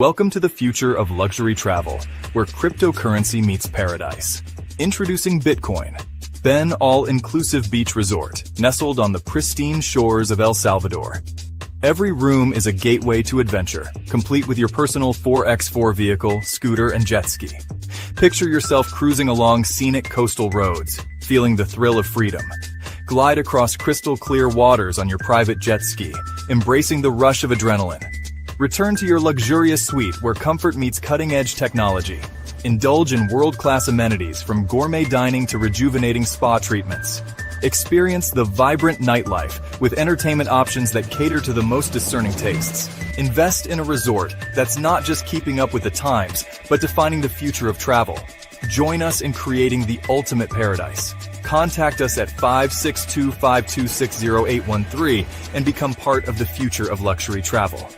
Welcome to the future of luxury travel, where cryptocurrency meets paradise. Introducing Bitcoin, Ben all-inclusive beach resort, nestled on the pristine shores of El Salvador. Every room is a gateway to adventure, complete with your personal 4x4 vehicle, scooter, and jet ski. Picture yourself cruising along scenic coastal roads, feeling the thrill of freedom. Glide across crystal-clear waters on your private jet ski, embracing the rush of adrenaline. Return to your luxurious suite where comfort meets cutting-edge technology. Indulge in world-class amenities from gourmet dining to rejuvenating spa treatments. Experience the vibrant nightlife with entertainment options that cater to the most discerning tastes. Invest in a resort that's not just keeping up with the times, but defining the future of travel. Join us in creating the ultimate paradise. Contact us at 562-526-0813 and become part of the future of luxury travel.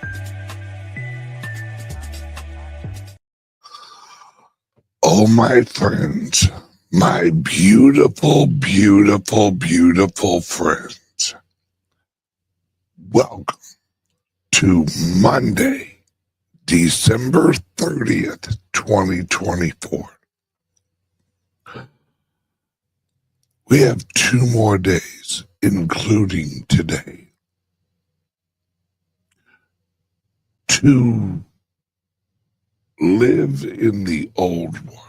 Oh, my friends, my beautiful, beautiful, beautiful friends. Welcome to Monday, December 30th, 2024. We have 2 more days, including today, to live in the old world.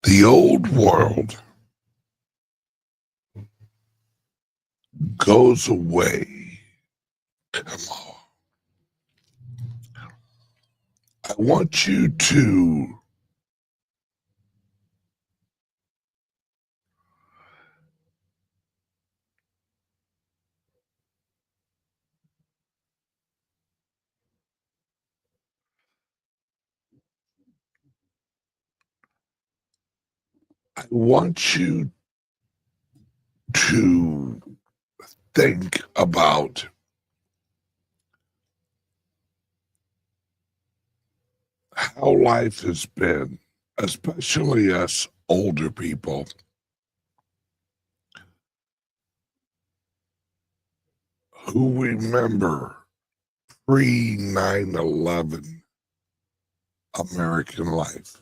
The old world goes away tomorrow. I want you to think about how life has been, especially us older people, who remember pre-9/11 American life.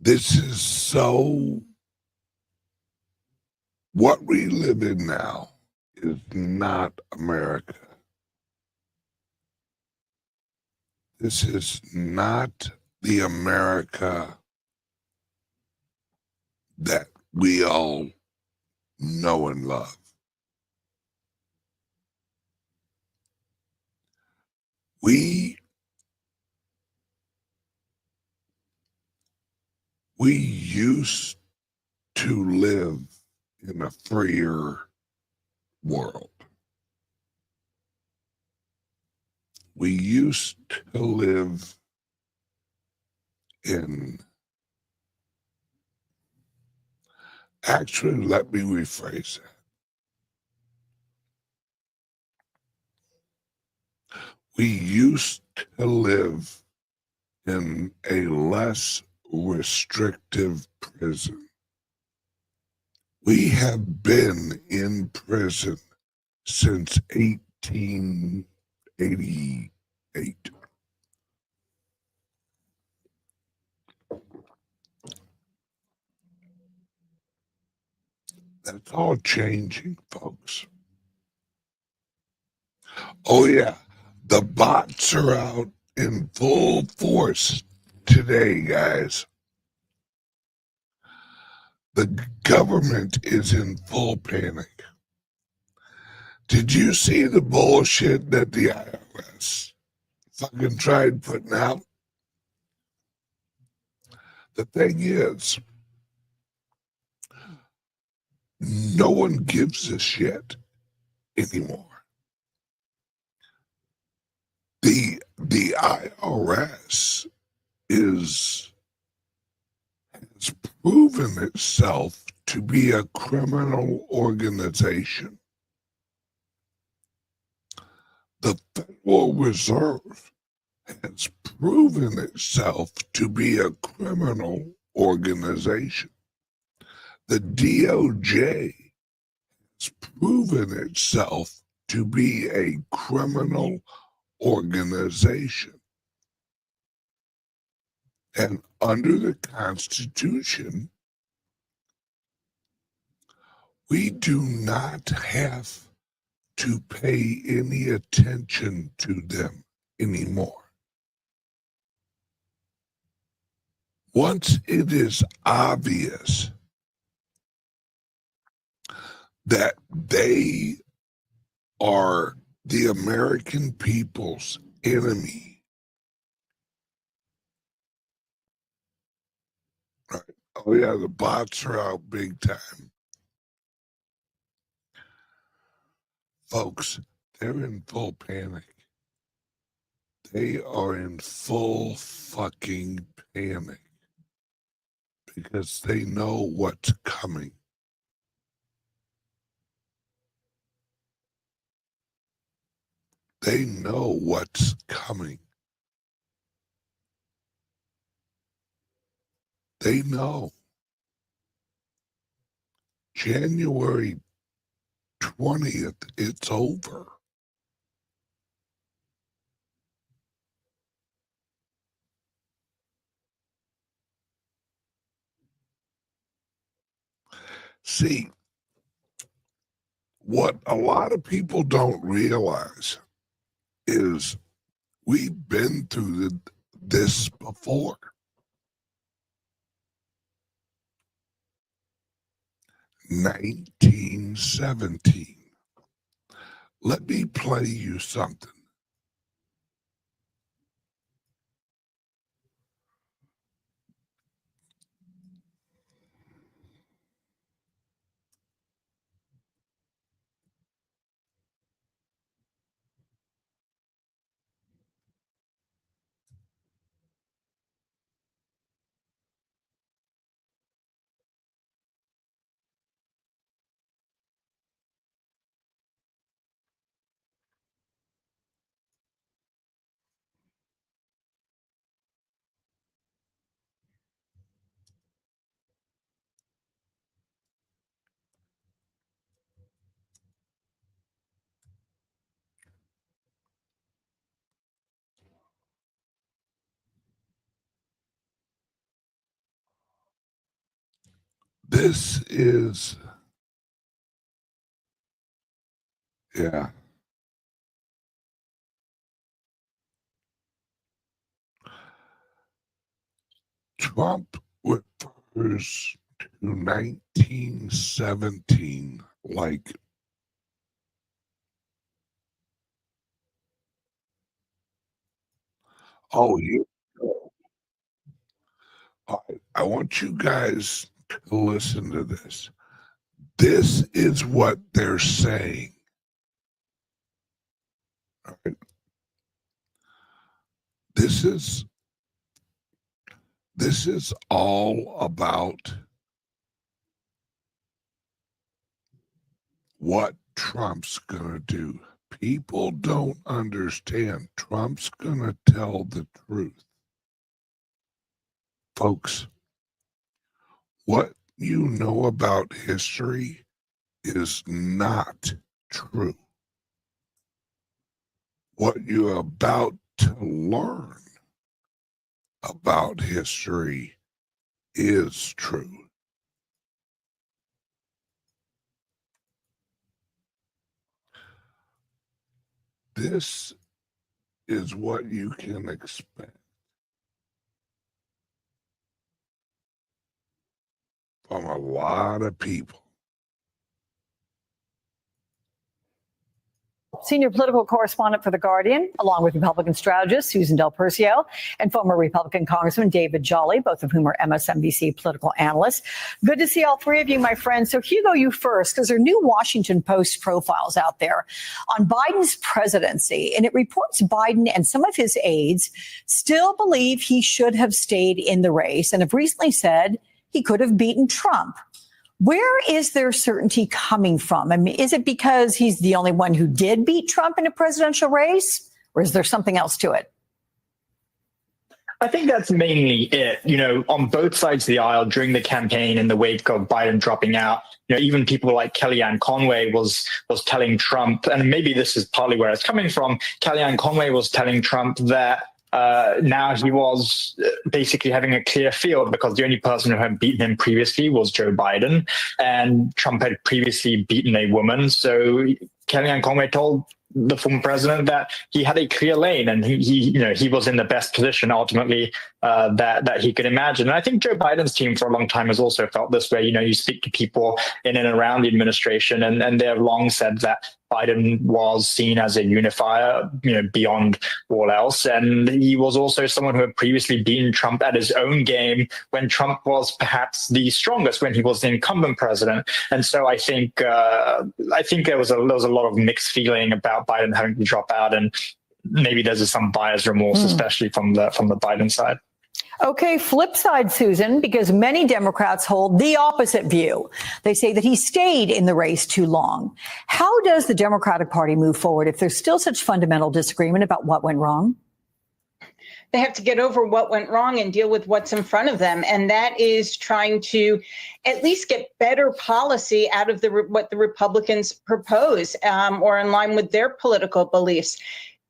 This is so, what we live in now is not America. This is not the America that we all know and love. We used to live in a freer world. We used to live in, actually, let me rephrase that. We used to live in a less restrictive prison. We have been in prison since 1888. That's all changing, folks. Oh yeah, the bots are out in full force today, guys. The government is in full panic. Did you see the bullshit that the IRS fucking tried putting out? The thing is, no one gives a shit anymore. The IRS has proven itself to be a criminal organization. The Federal Reserve has proven itself to be a criminal organization. The DOJ has proven itself to be a criminal organization. And under the Constitution, we do not have to pay any attention to them anymore. Once it is obvious that they are the American people's enemy, right? Oh yeah, the bots are out big time. Folks, they're in full panic. They are in full fucking panic because they know what's coming. They know what's coming. They know. January 20th, it's over. See, what a lot of people don't realize is we've been through this before. 1917. Let me play you something. This is, yeah. Trump refers to 1917 like oh, you. I want you guys to listen to this. This is what they're saying. All right. This is all about what Trump's gonna do. People don't understand. Trump's gonna tell the truth. Folks, what you know about history is not true. What you're about to learn about history is true. This is what you can expect from a lot of people. Senior political correspondent for The Guardian, along with Republican strategist Susan Del Percio and former Republican Congressman David Jolly, both of whom are MSNBC political analysts. Good to see all three of you, my friends. So Hugo, you first, because there are new Washington Post profiles out there on Biden's presidency, and it reports Biden and some of his aides still believe he should have stayed in the race and have recently said he could have beaten Trump. Where is their certainty coming from? I mean, is it because he's the only one who did beat Trump in a presidential race, or is there something else to it? I think that's mainly it. On both sides of the aisle during the campaign in the wake of Biden dropping out, even people like Kellyanne Conway was telling Trump, and maybe this is partly where it's coming from. Kellyanne Conway was telling Trump that now he was basically having a clear field because the only person who had beaten him previously was Joe Biden, and Trump had previously beaten a woman. So Kellyanne Conway told the former president that he had a clear lane, and he was in the best position ultimately that he could imagine. And I think Joe Biden's team for a long time has also felt this way. You speak to people in and around the administration, and they have long said that Biden was seen as a unifier, beyond all else. And he was also someone who had previously beaten Trump at his own game when Trump was perhaps the strongest, when he was the incumbent president. And so I think there was a lot of mixed feeling about Biden having to drop out, and maybe there's some buyer's remorse, especially from the Biden side. Okay, flip side, Susan, because many Democrats hold the opposite view. They say that he stayed in the race too long. How does the Democratic Party move forward if there's still such fundamental disagreement about what went wrong? They have to get over what went wrong and deal with what's in front of them. And that is trying to at least get better policy out of what the Republicans propose, or in line with their political beliefs.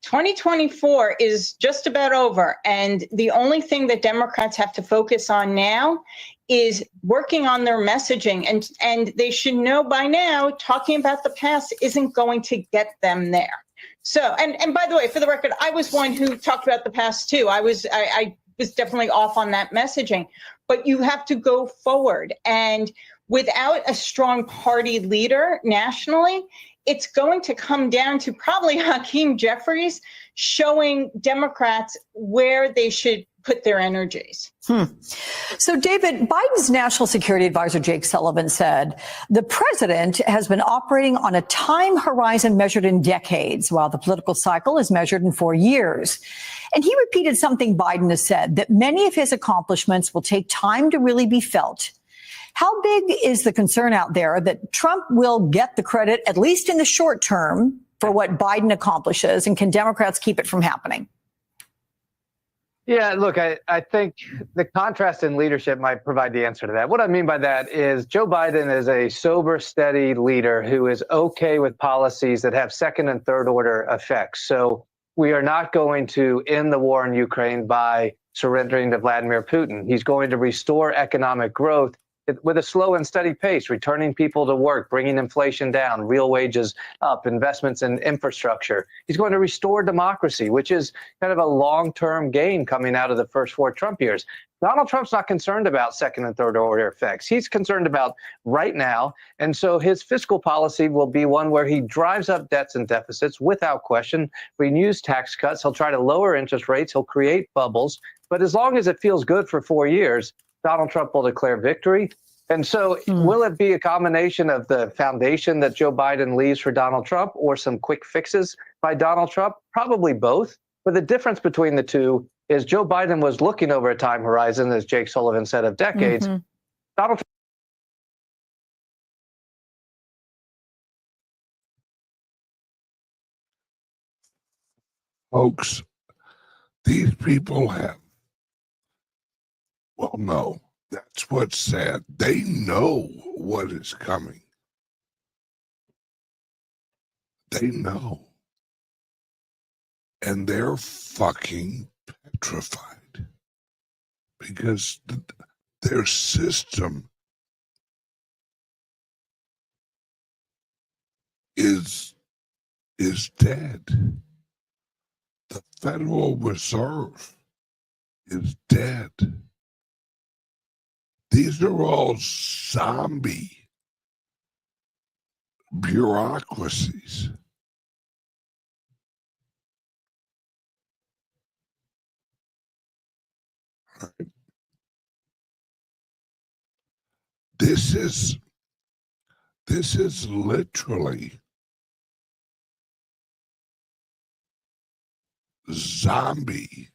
2024 is just about over, and the only thing that Democrats have to focus on now is working on their messaging, and they should know by now talking about the past isn't going to get them there. So, and by the way, for the record, I was one who talked about the past too. I was definitely off on that messaging, but you have to go forward, and without a strong party leader nationally, it's going to come down to probably Hakeem Jeffries showing Democrats where they should put their energies. So, David, Biden's National Security Advisor Jake Sullivan said the president has been operating on a time horizon measured in decades, while the political cycle is measured in 4 years. And he repeated something Biden has said, that many of his accomplishments will take time to really be felt. How big is the concern out there that Trump will get the credit, at least in the short term, for what Biden accomplishes? And can Democrats keep it from happening? Yeah, look, I think the contrast in leadership might provide the answer to that. What I mean by that is Joe Biden is a sober, steady leader who is okay with policies that have second and third order effects. So we are not going to end the war in Ukraine by surrendering to Vladimir Putin. He's going to restore economic growth with a slow and steady pace, returning people to work, bringing inflation down, real wages up, investments in infrastructure. He's going to restore democracy, which is kind of a long-term gain coming out of the first 4 Trump years. Donald Trump's not concerned about second and third order effects. He's concerned about right now. And so his fiscal policy will be one where he drives up debts and deficits without question, renews tax cuts. He'll try to lower interest rates. He'll create bubbles. But as long as it feels good for 4 years, Donald Trump will declare victory. And so will it be a combination of the foundation that Joe Biden leaves for Donald Trump or some quick fixes by Donald Trump? Probably both. But the difference between the two is Joe Biden was looking over a time horizon, as Jake Sullivan said, of decades. Donald Trump. Folks, these people have, well, no, that's what's sad. They know what is coming. They know. And they're fucking petrified because their system is dead. The Federal Reserve is dead. These are all zombie bureaucracies. Right. This is literally zombie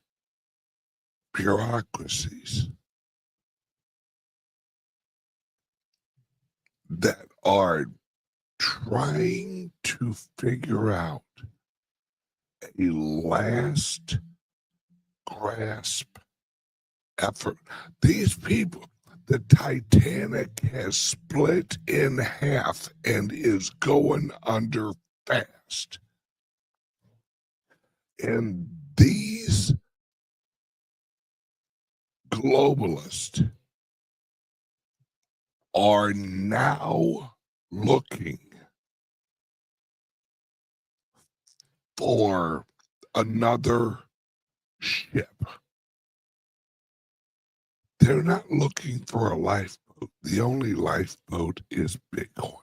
bureaucracies that are trying to figure out a last grasp effort. These people, the Titanic has split in half and is going under fast. And these globalists are now looking for another ship. They're not looking for a lifeboat. The only lifeboat is Bitcoin.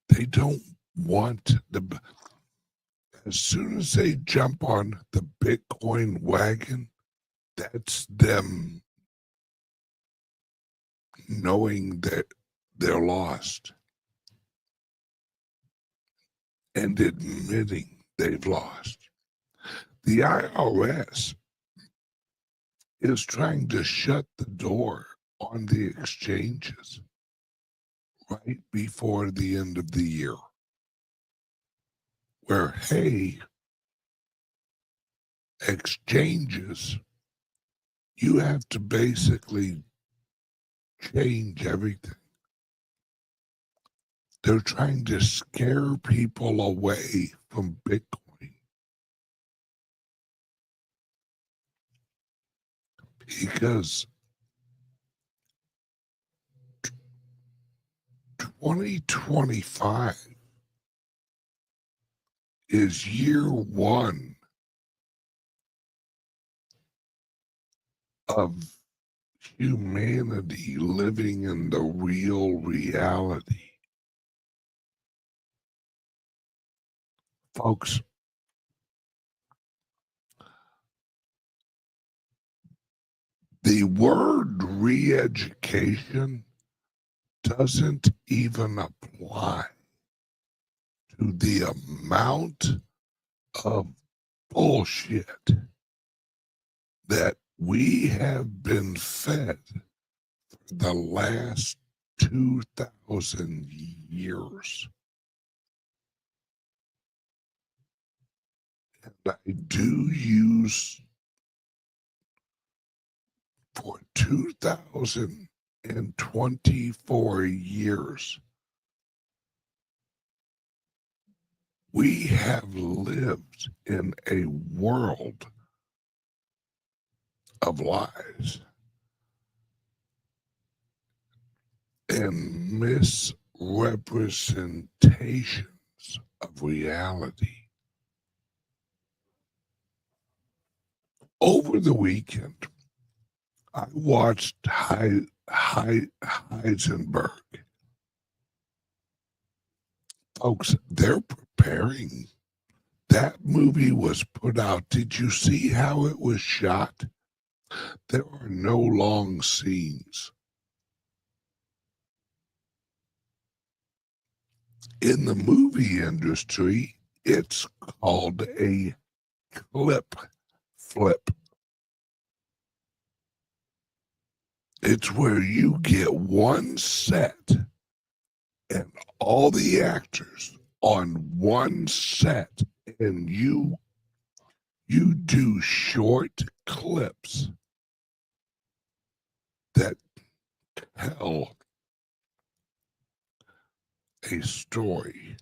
They don't want the. As soon as they jump on the Bitcoin wagon, that's them knowing that they're lost and admitting they've lost. The IRS is trying to shut the door on the exchanges right before the end of the year. Where, hey, exchanges, you have to basically change everything. They're trying to scare people away from Bitcoin because 2025 is year one of humanity living in the real reality. Folks, the word re-education doesn't even apply to the amount of bullshit that we have been fed for the last 2,000 years. And I do use for 2,024 years, we have lived in a world of lies and misrepresentations of reality. Over the weekend, I watched Heisenberg. Folks, they're preparing. That movie was put out. Did you see how it was shot? There are no long scenes. In the movie industry, it's called a clip flip. It's where you get one set and all the actors on one set, and you do short clips that tell a story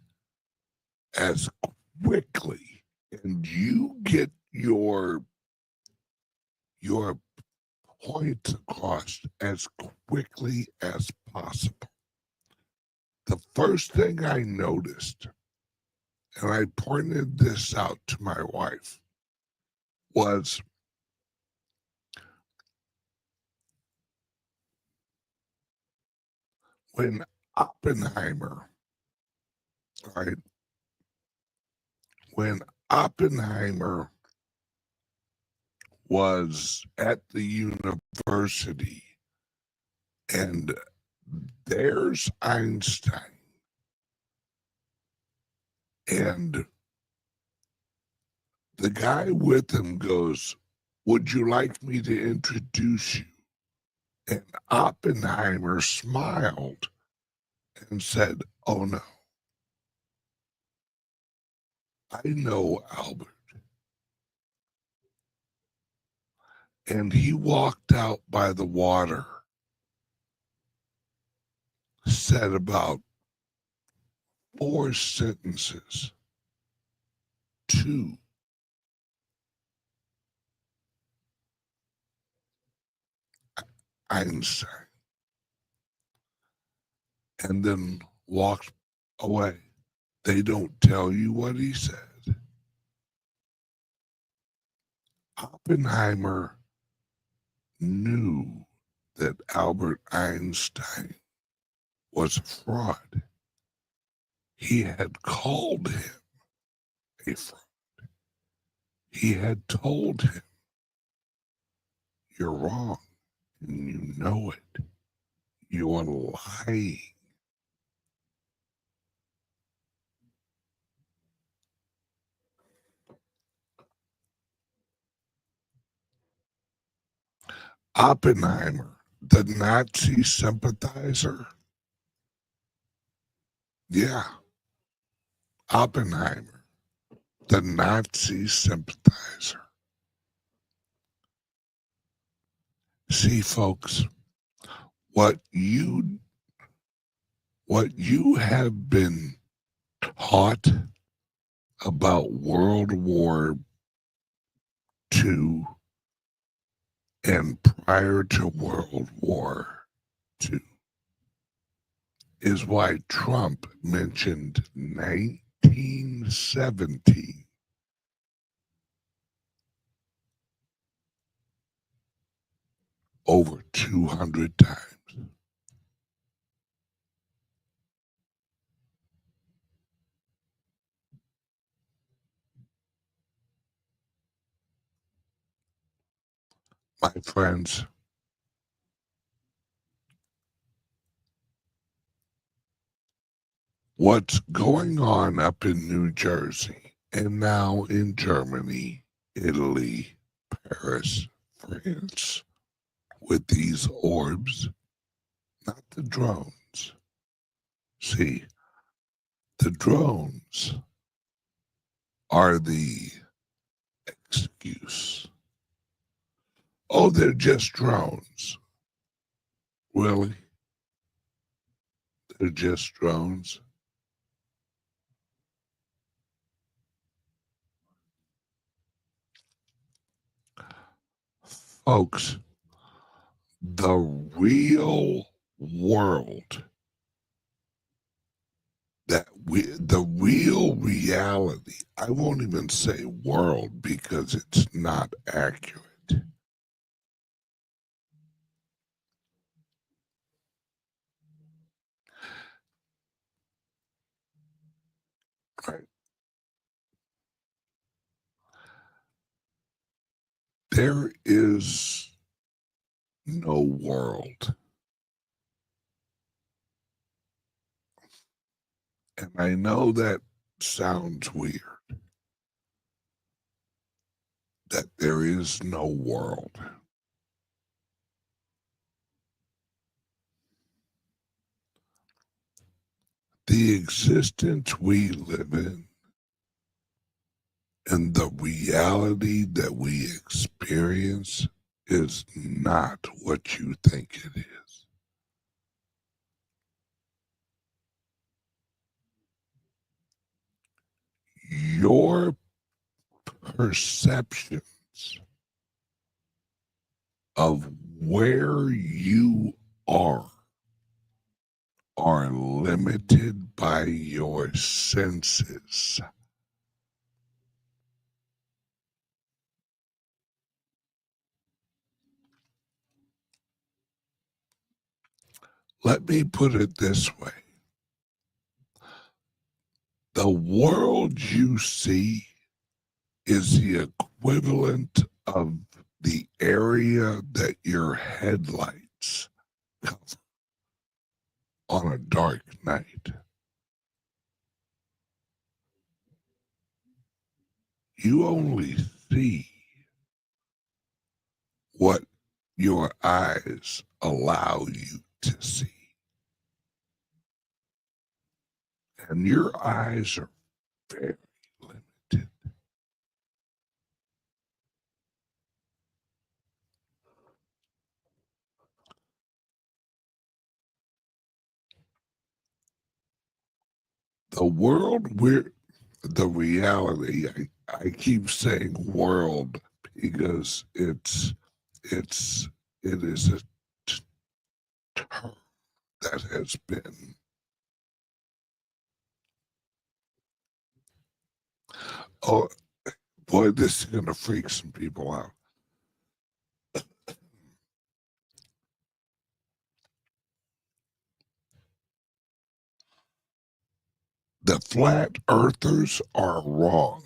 as quickly, and you get your points across as quickly as possible. The first thing I noticed, and I pointed this out to my wife, was when Oppenheimer, right? When Oppenheimer was at the university, and there's Einstein, and the guy with him goes, "Would you like me to introduce you?" And Oppenheimer smiled and said, "Oh no, I know Albert." And he walked out by the water, said about 4 sentences to Einstein, and then walked away. They don't tell you what he said. Oppenheimer knew that Albert Einstein was a fraud. He had called him a fraud. He had told him, "You're wrong, and you know it. You are lying." Oppenheimer, the Nazi sympathizer. Yeah, Oppenheimer, the Nazi sympathizer. See, folks, what you have been taught about World War II and prior to World War II is why Trump mentioned 1917 over 200 times. My friends, what's going on up in New Jersey and now in Germany, Italy, Paris, France, with these orbs, not the drones. See, the drones are the excuse. Oh, they're just drones. Really? They're just drones? Folks, the real world, the real reality, I won't even say world because it's not accurate. Right? There is no world. And I know that sounds weird, that there is no world. The existence we live in and the reality that we experience is not what you think it is. Your perceptions of where you are limited by your senses. Let me put it this way. The world you see is the equivalent of the area that your headlights cover on a dark night. You only see what your eyes allow you to see. And your eyes are very limited. The world the reality, I keep saying world because it is a term that has been oh boy, this is gonna freak some people out. The flat earthers are wrong,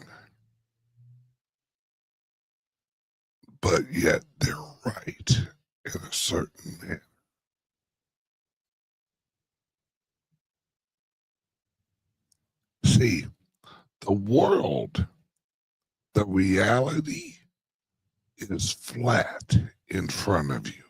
but yet they're right in a certain manner. See, the world, the reality is flat in front of you.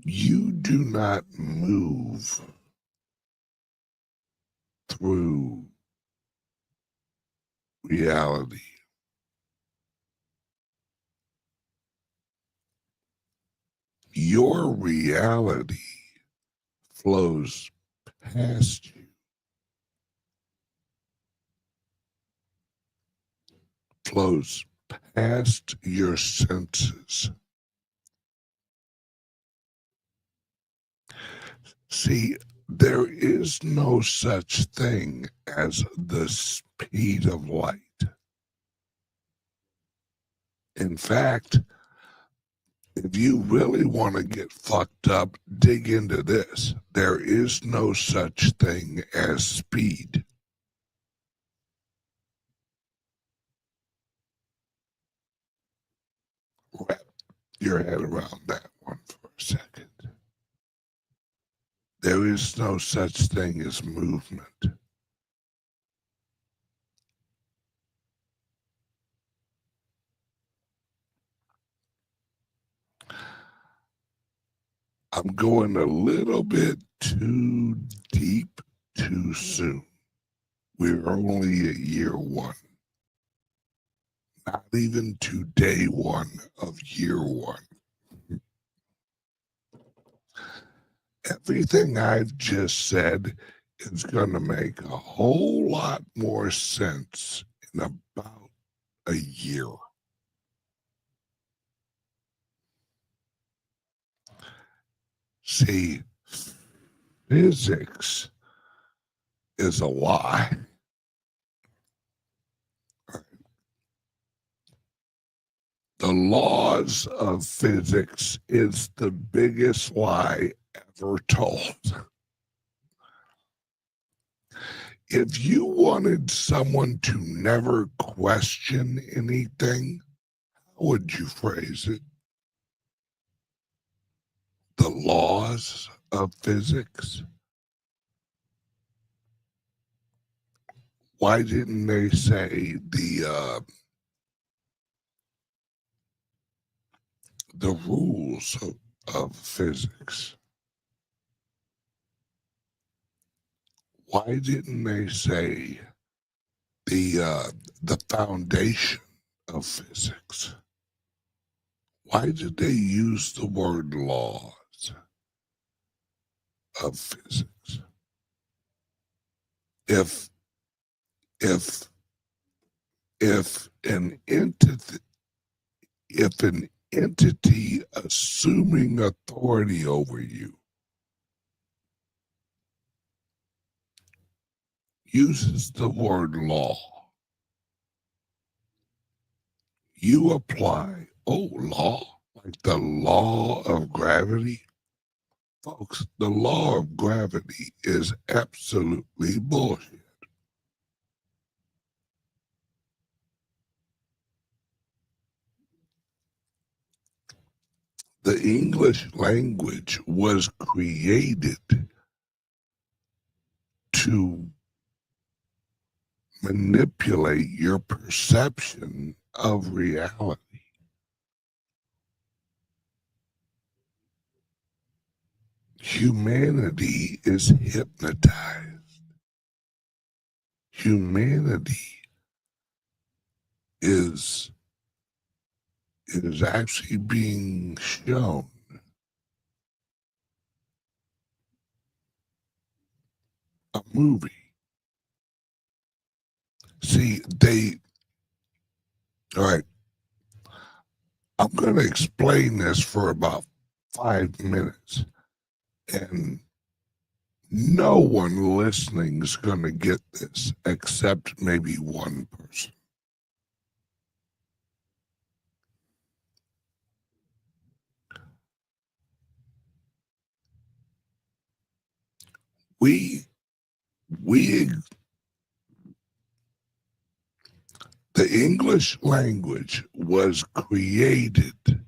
You do not move through reality. Your reality flows past you, flows past your senses. See, there is no such thing as the speed of light. In fact, if you really want to get fucked up, dig into this. There is no such thing as speed. Wrap your head around that one for a second. There is no such thing as movement. I'm going a little bit too deep too soon. We're only at year one. Not even to day one of year one. Everything I've just said is going to make a whole lot more sense in about a year. See, physics is a lie. The laws of physics is the biggest lie ever told. If you wanted someone to never question anything, how would you phrase it? The laws of physics? Why didn't they say the rules of physics? Why didn't they say the foundation of physics? Why did they use the word laws of physics? If an entity assuming authority over you uses the word law, you apply, law, like the law of gravity. Folks, the law of gravity is absolutely bullshit. The English language was created to manipulate your perception of reality. Humanity is hypnotized. Humanity is actually being shown a movie. See, all right, I'm going to explain this for about 5 minutes, and no one listening is going to get this except maybe one person. We the English language was created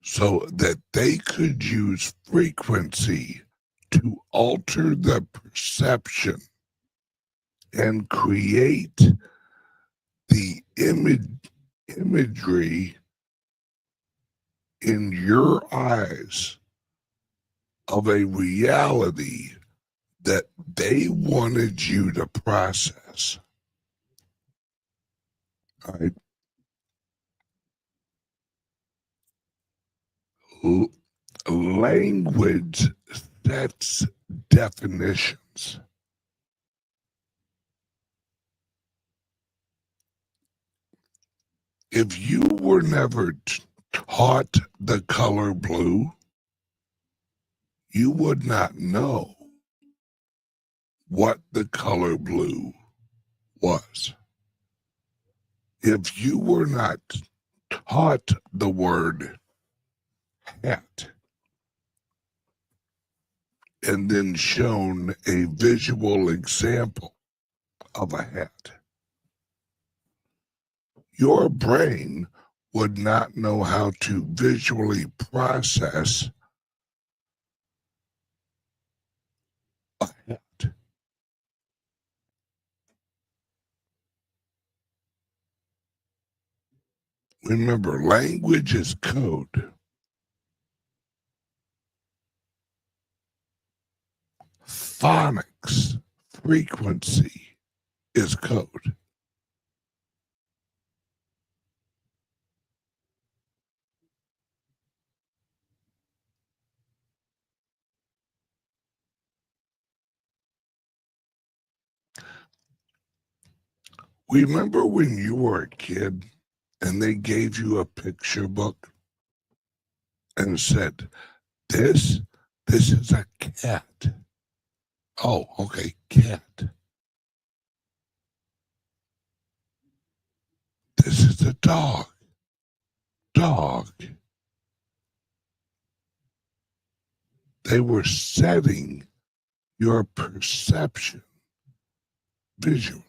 so that they could use frequency to alter the perception and create the imagery in your eyes of a reality that they wanted you to process. All right. Language sets definitions. If you were never taught the color blue, you would not know what the color blue was. If you were not taught the word hat and then shown a visual example of a hat, your brain would not know how to visually process a hat. Remember, language is code. Phonics, frequency, is code. Remember when you were a kid and they gave you a picture book and said, this is a cat. Oh, okay, cat. This is a dog. Dog. They were setting your perception visually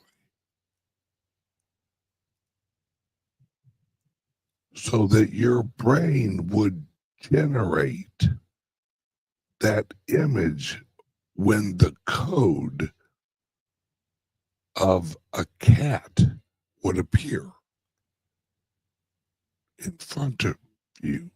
so that your brain would generate that image when the code of a cat would appear in front of you.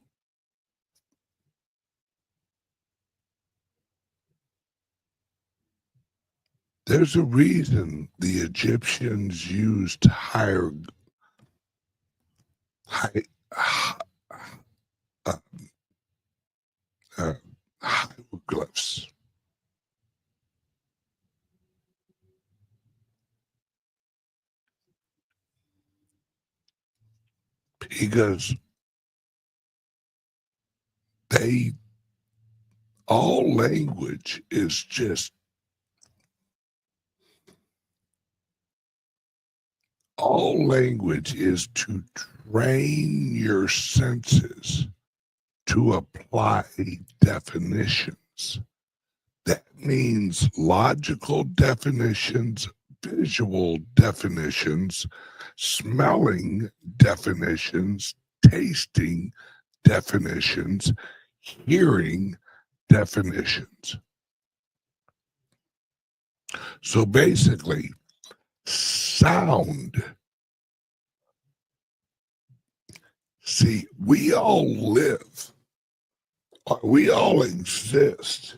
There's a reason the Egyptians used hieroglyphs. Because all language is to train your senses to apply definitions. That means logical definitions, visual definitions, smelling definitions, tasting definitions, hearing definitions. So basically, sound. See, we all exist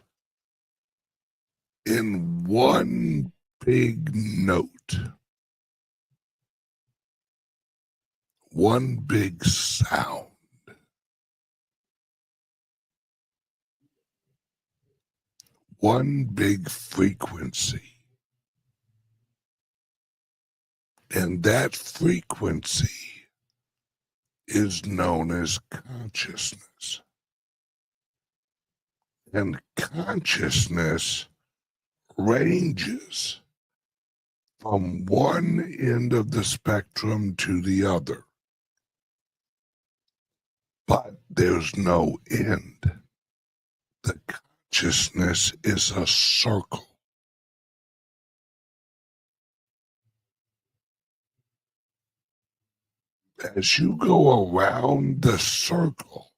in one big note, one big sound. one big frequency. And that frequency is known as consciousness. And consciousness ranges from one end of the spectrum to the other. But there's no end. The consciousness is a circle. As you go around the circle,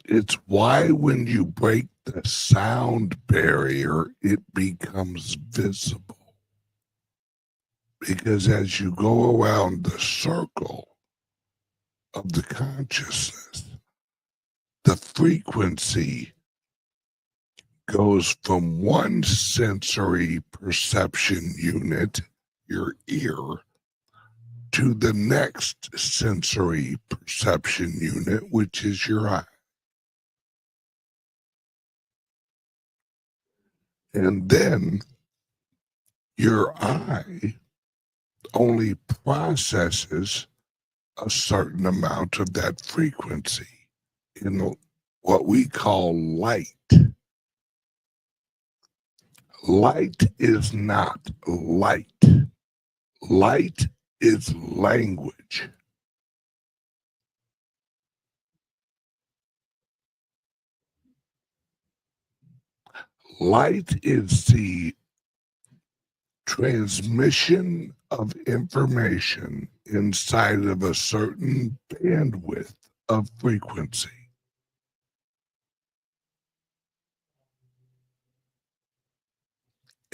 it's why when you break the sound barrier, it becomes visible. Because as you go around the circle of the consciousness, the frequency goes from one sensory perception unit, your ear, to the next sensory perception unit, which is your eye. And then your eye only processes a certain amount of that frequency in what we call light. Light is not light. Light is language. Light is the transmission of information inside of a certain bandwidth of frequency.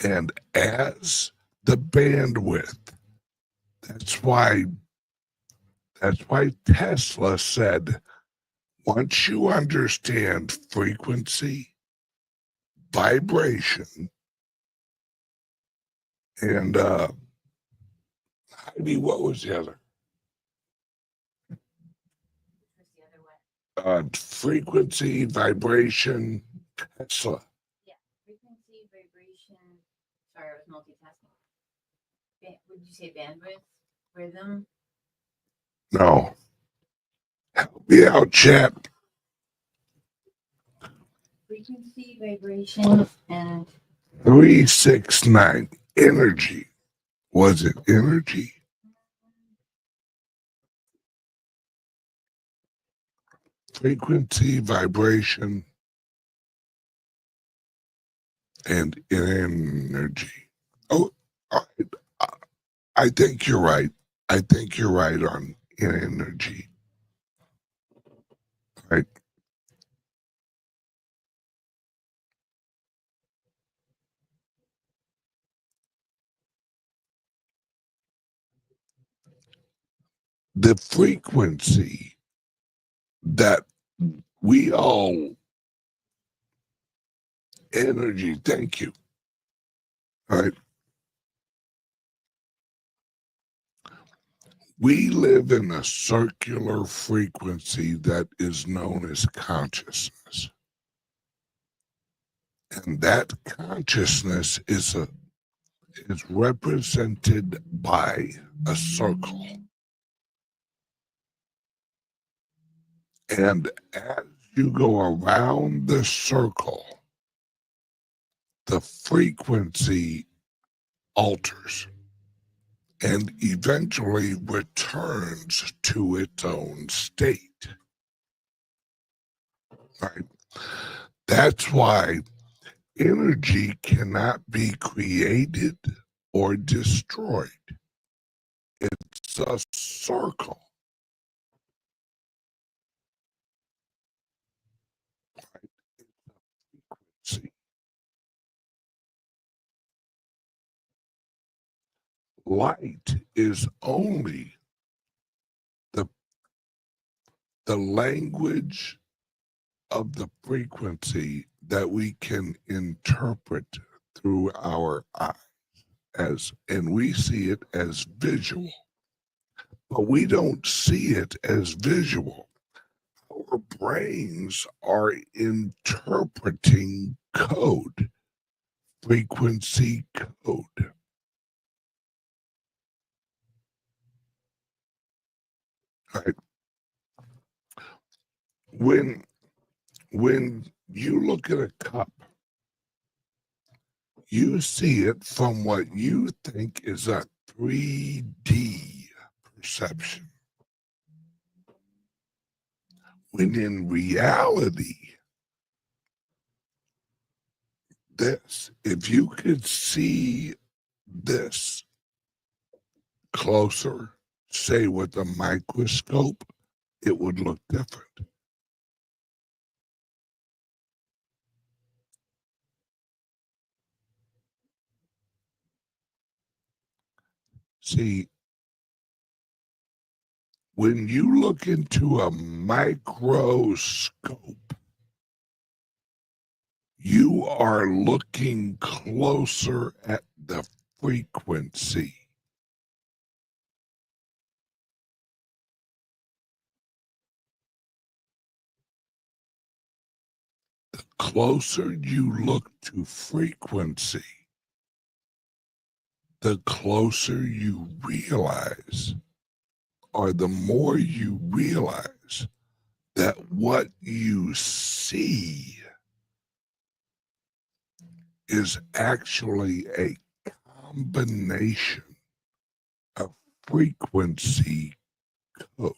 And as the bandwidth, that's why Tesla said, once you understand frequency, vibration, and Heidi, what was the other? Frequency, vibration, Tesla. Yeah, frequency, vibration. Sorry, I was multitasking. Would you say bandwidth, rhythm? No. Help me out, chat. Frequency, vibration, and 369. Energy. Was it energy? Frequency, vibration, and energy. Oh, I think you're right. I think you're right on energy. Right. The frequency that we all energy, thank you. All right. We live in a circular frequency that is known as consciousness. And that consciousness is represented by a circle. And as you go around the circle, the frequency alters and eventually returns to its own state. Right? That's why energy cannot be created or destroyed. It's a circle. Right? It's a frequency. Light is only the language of the frequency that we can interpret through our eyes, and we see it as visual, but we don't see it as visual. Our brains are interpreting code, frequency code. Right? When you look at a cup, you see it from what you think is a 3D perception. When in reality, if you could see this closer, say with a microscope, it would look different. See, when you look into a microscope, you are looking closer at the frequency. The closer you look to frequency, the closer you realize, or the more you realize that what you see is actually a combination of frequency code.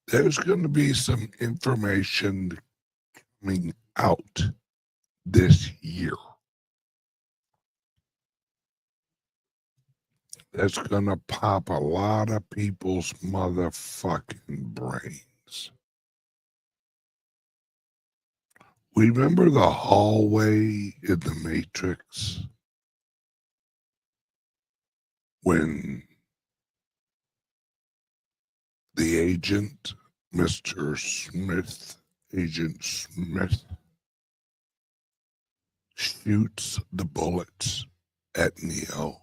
There's going to be some information coming out this year that's going to pop a lot of people's motherfucking brains. Remember the hallway in the Matrix? When the agent, Mr. Smith, Agent Smith, shoots the bullets at Neo,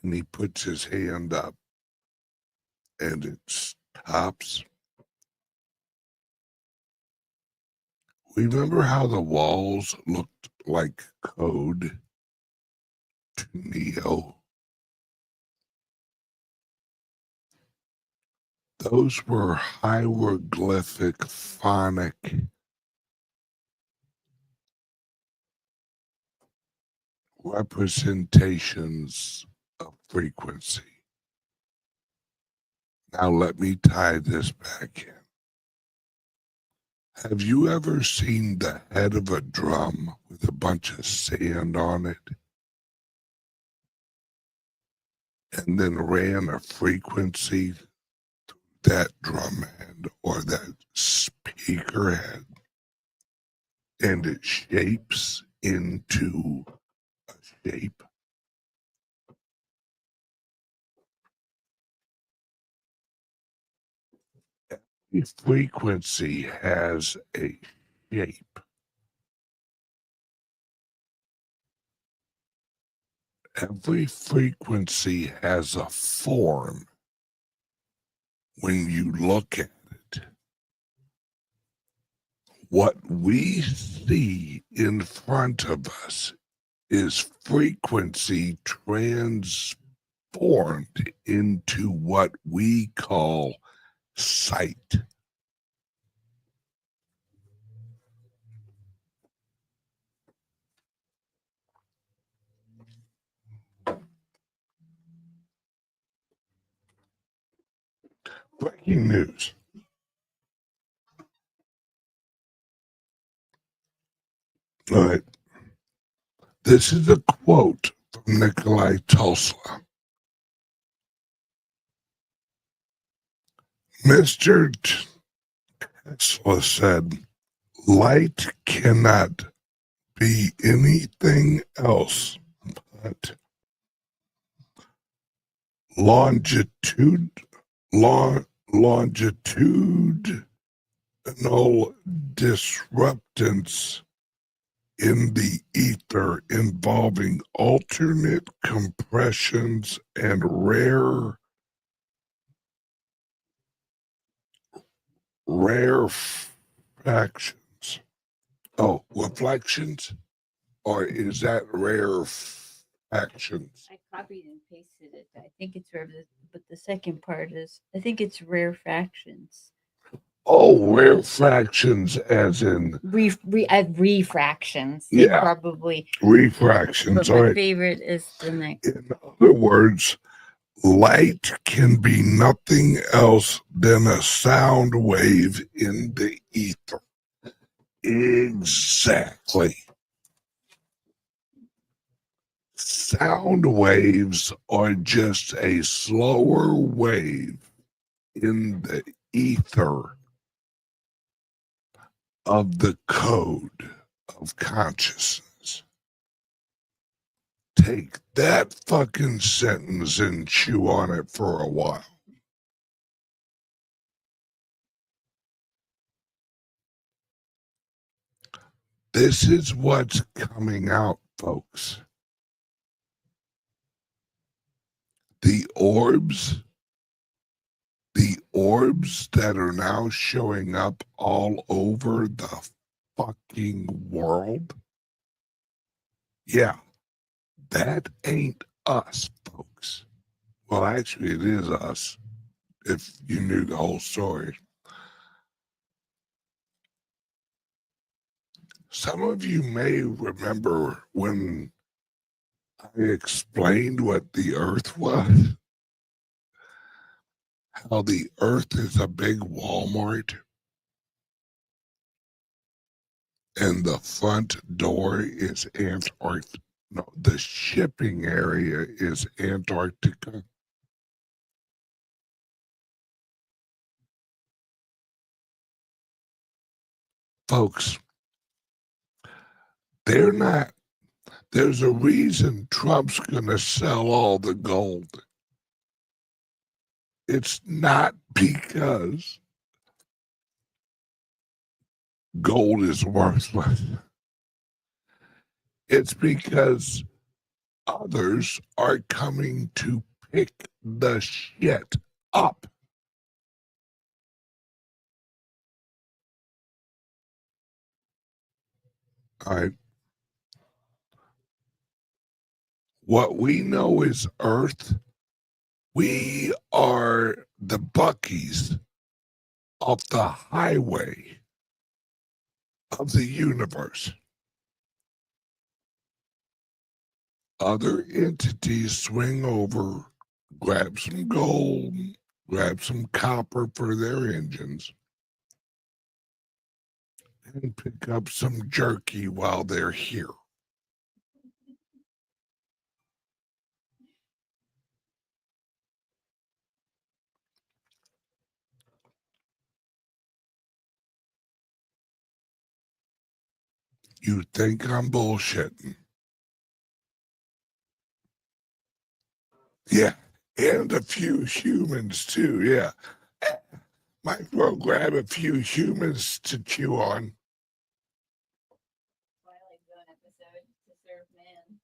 and he puts his hand up, and it stops. Remember how the walls looked like code to Neo? Those were hieroglyphic phonic representations of frequency. Now let me tie this back in. Have you ever seen the head of a drum with a bunch of sand on it? And then ran a frequency through that drum head or that speaker head, and it shapes into a shape? Every frequency has a shape. Every frequency has a form when you look at it. What we see in front of us is frequency transformed into what we call sight. Breaking news. All right. This is a quote from Nikolai Tesla. Mr. Tesla said, light cannot be anything else but longitudinal disruptance in the ether involving alternate compressions and rare Rarefactions. Oh, reflections? Or is that rarefactions? I copied and pasted it. I think it's rare, but the second part is I think it's rare factions. Oh, rarefactions as in Refractions. Yeah. Probably. refractions. But All my right. favorite is the next. In other words, light can be nothing else than a sound wave in the ether. Exactly. Sound waves are just a slower wave in the ether of the code of consciousness. Take that fucking sentence and chew on it for a while. This is what's coming out, folks. The orbs that are now showing up all over the fucking world. Yeah, that ain't us, folks. Well, actually, it is us, if you knew the whole story. Some of you may remember when I explained what the Earth was, how the Earth is a big Walmart, and the front door is Antarctica. No, the shipping area is Antarctica. Folks, they're not. There's a reason Trump's going to sell all the gold. It's not because gold is worthless. It's because others are coming to pick the shit up. All right. What we know is Earth. We are the Buckies of the highway of the universe. Other entities swing over, grab some gold, grab some copper for their engines, and pick up some jerky while they're here. You think I'm bullshitting? Yeah, and a few humans too, yeah. Might as well grab a few humans to chew on. Twilight Zone episode to serve man.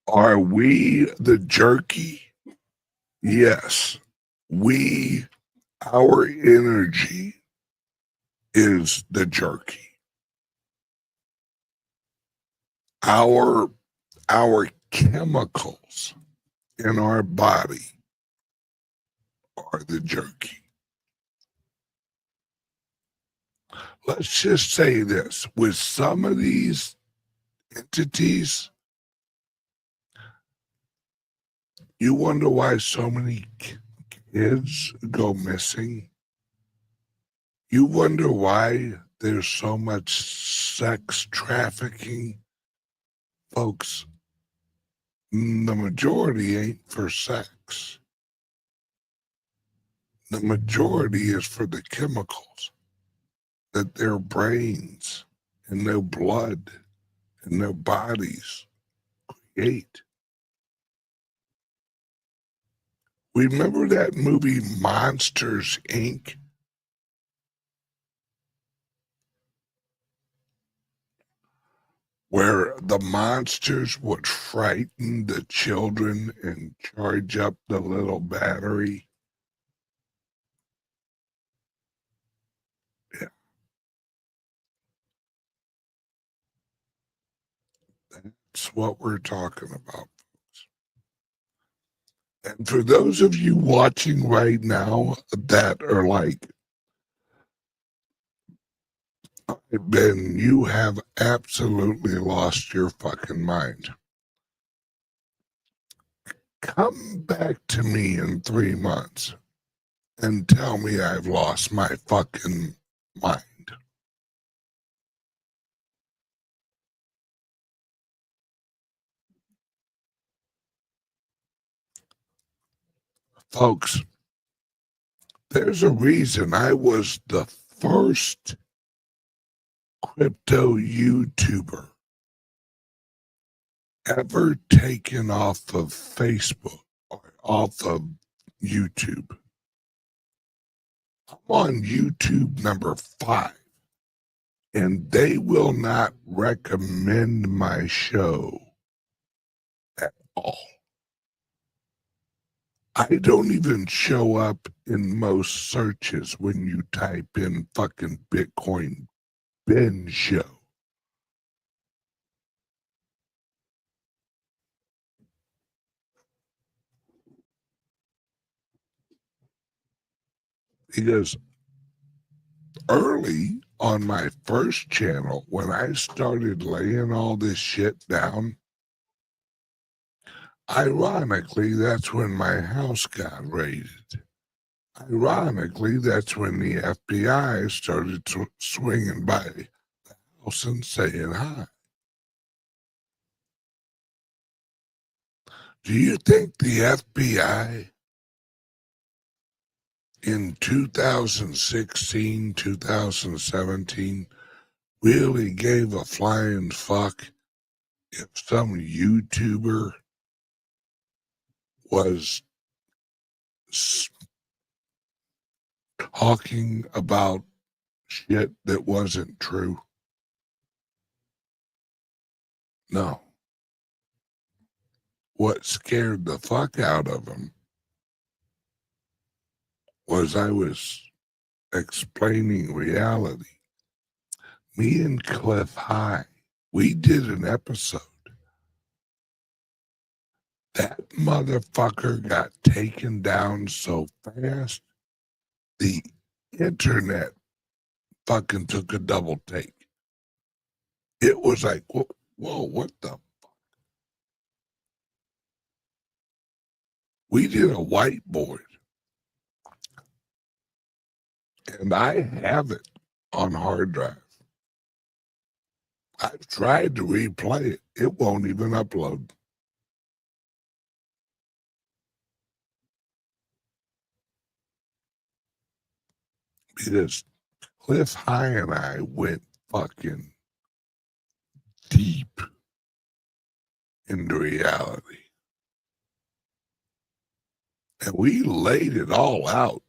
Are we the jerky? Yes. Our energy is the jerky. Our chemicals in our body are the jerky. Let's just say this, with some of these entities, you wonder why so many kids go missing. You wonder why there's so much sex trafficking. Folks, the majority ain't for sex. The majority is for the chemicals that their brains and their blood and their bodies create. Remember that movie Monsters, Inc.? Where the monsters would frighten the children and charge up the little battery. That's what we're talking about, folks. And for those of you watching right now that are like, Ben, you have absolutely lost your fucking mind. Come back to me in 3 months and tell me I've lost my fucking mind. Folks, there's a reason I was the first crypto YouTuber ever taken off of Facebook or off of YouTube. I'm on YouTube number 5, and they will not recommend my show at all. I don't even show up in most searches when you type in fucking Bitcoin Ben show. Because early on my first channel, when I started laying all this shit down, ironically, that's when my house got raided. Ironically, that's when the FBI started swinging by the house and saying hi. Do you think the FBI in 2016, 2017 really gave a flying fuck if some YouTuber was talking about shit that wasn't true? No. What scared the fuck out of them was I was explaining reality. Me and Cliff High, we did an episode. That motherfucker got taken down so fast, the internet fucking took a double take. It was like, whoa, what the fuck? We did a whiteboard, and I have it on hard drive. I've tried to replay it. It won't even upload. Because Cliff High and I went fucking deep into reality. And we laid it all out,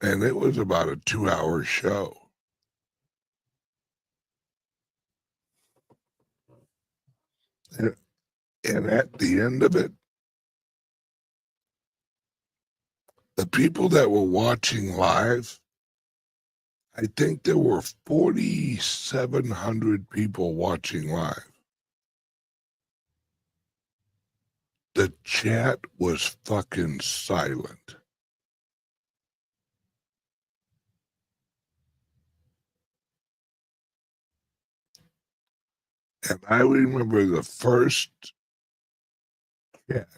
and it was about a 2-hour show. And at the end of it, the people that were watching live, I think there were 4,700 people watching live. The chat was fucking silent. And I remember the first chat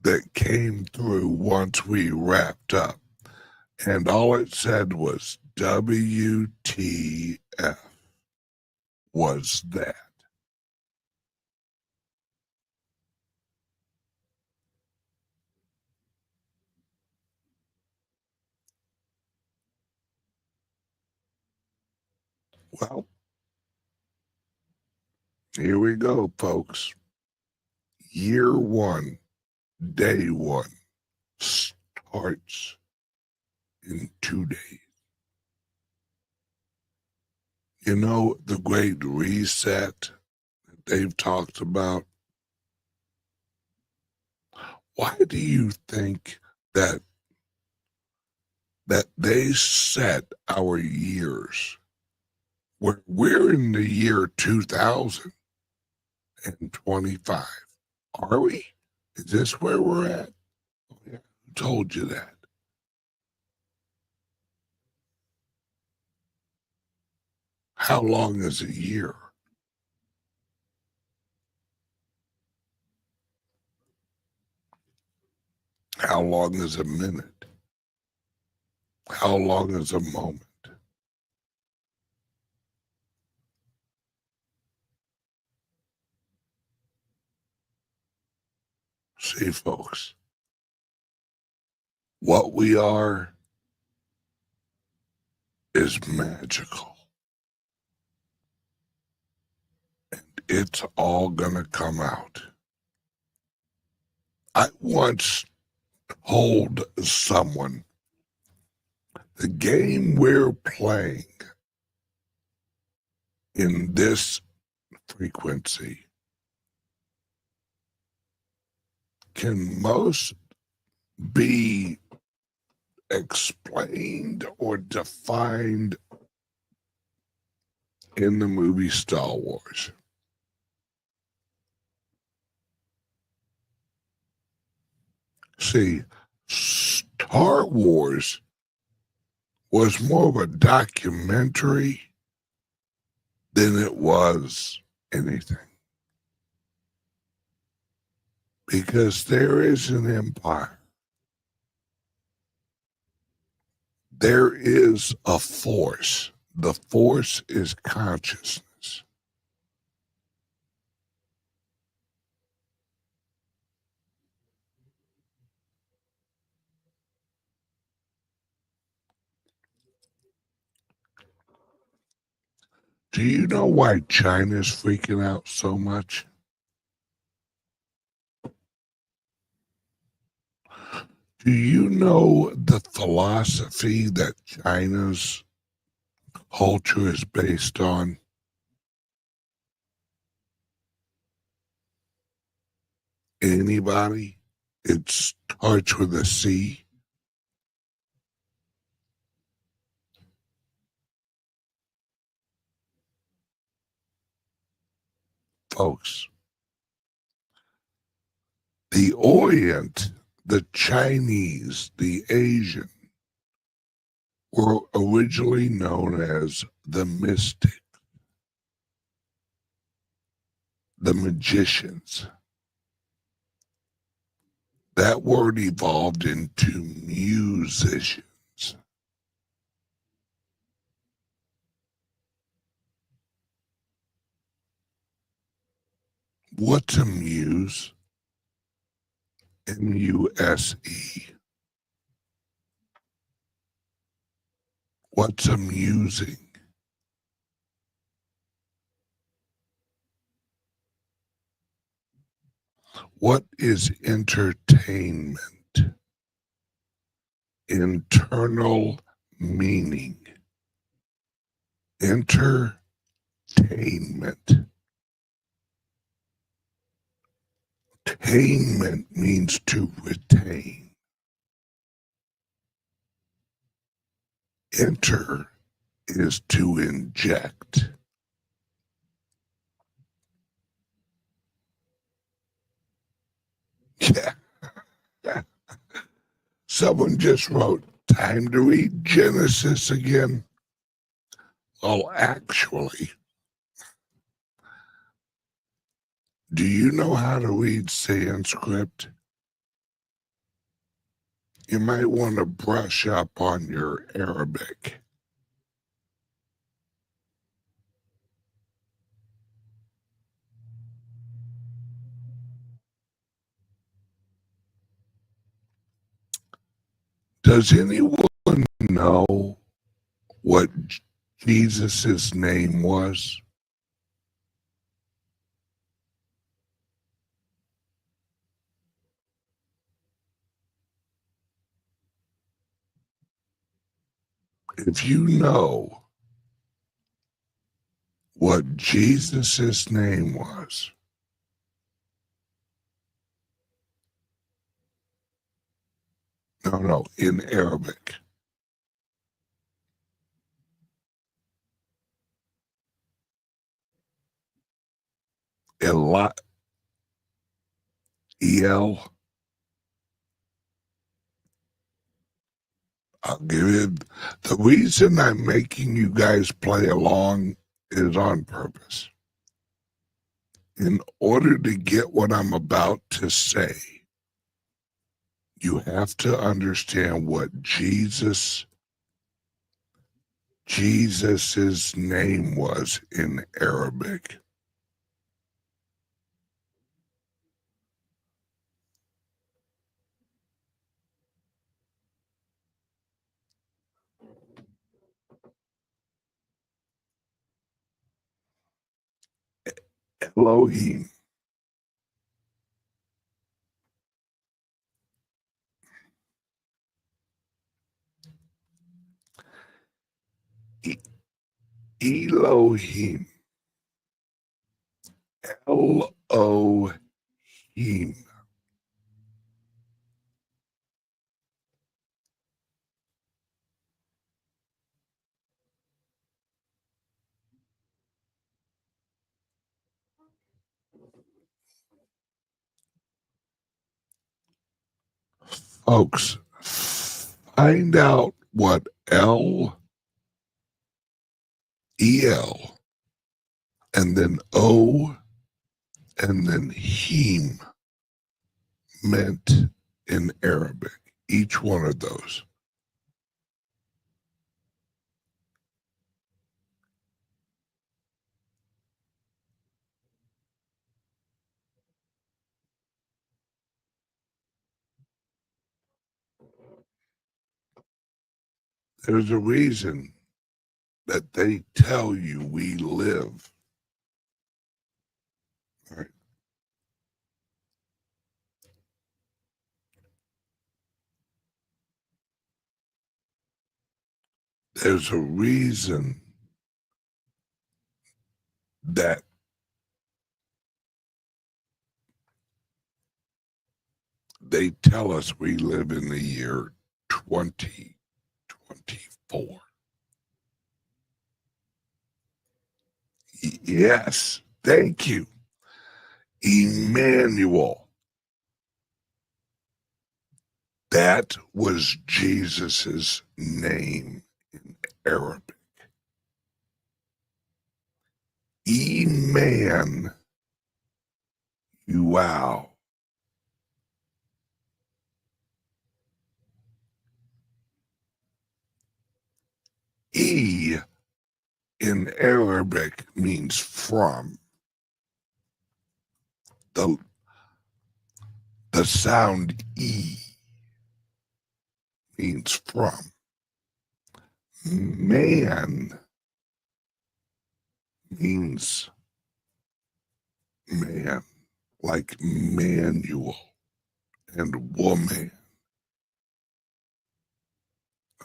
that came through once we wrapped up, and all it said was WTF was that. Well, here we go, folks. Year 1, day 1 starts in 2 days. You know, the Great Reset that they've talked about? Why do you think that they set our years where we're in the year 2000 and 25. Are we? Is this where we're at? Oh, yeah. Who told you that? How long is a year? How long is a minute? How long is a moment? See, folks, what we are is magical. And it's all gonna come out. I once told someone, the game we're playing in this frequency can most be explained or defined in the movie Star Wars. See, Star Wars was more of a documentary than it was anything. Because there is an empire. There is a force. The force is consciousness. Do you know why China's freaking out so much? Do you know the philosophy that China's culture is based on? Anybody? It starts with a C. Folks, the Orient, the Chinese, the Asian, were originally known as the mystic, the magicians. That word evolved into musicians. What's a muse? M-U-S-E. What's amusing? What is entertainment? Internal meaning. Entertainment. Tainment means to retain. Enter is to inject. Yeah. Someone just wrote, time to read Genesis again. Well, actually, do you know how to read Sanskrit? You might want to brush up on your Arabic. Does anyone know what Jesus' name was? If you know what Jesus' name was, no, in Arabic, E-L. I'll give you the reason I'm making you guys play along is on purpose. In order to get what I'm about to say, you have to understand what Jesus's name was in Arabic. Elohim. Elohim. Elohim. Folks, find out what E-L, and then O, and then Him meant in Arabic. Each one of those. There's a reason that they tell you we live. Right? There's a reason that they tell us we live in the year 2024. Yes, thank you. Emmanuel. That was Jesus's name in Arabic. Emmanuel. E in Arabic means from. The sound E means from. Man means man, like manual and woman.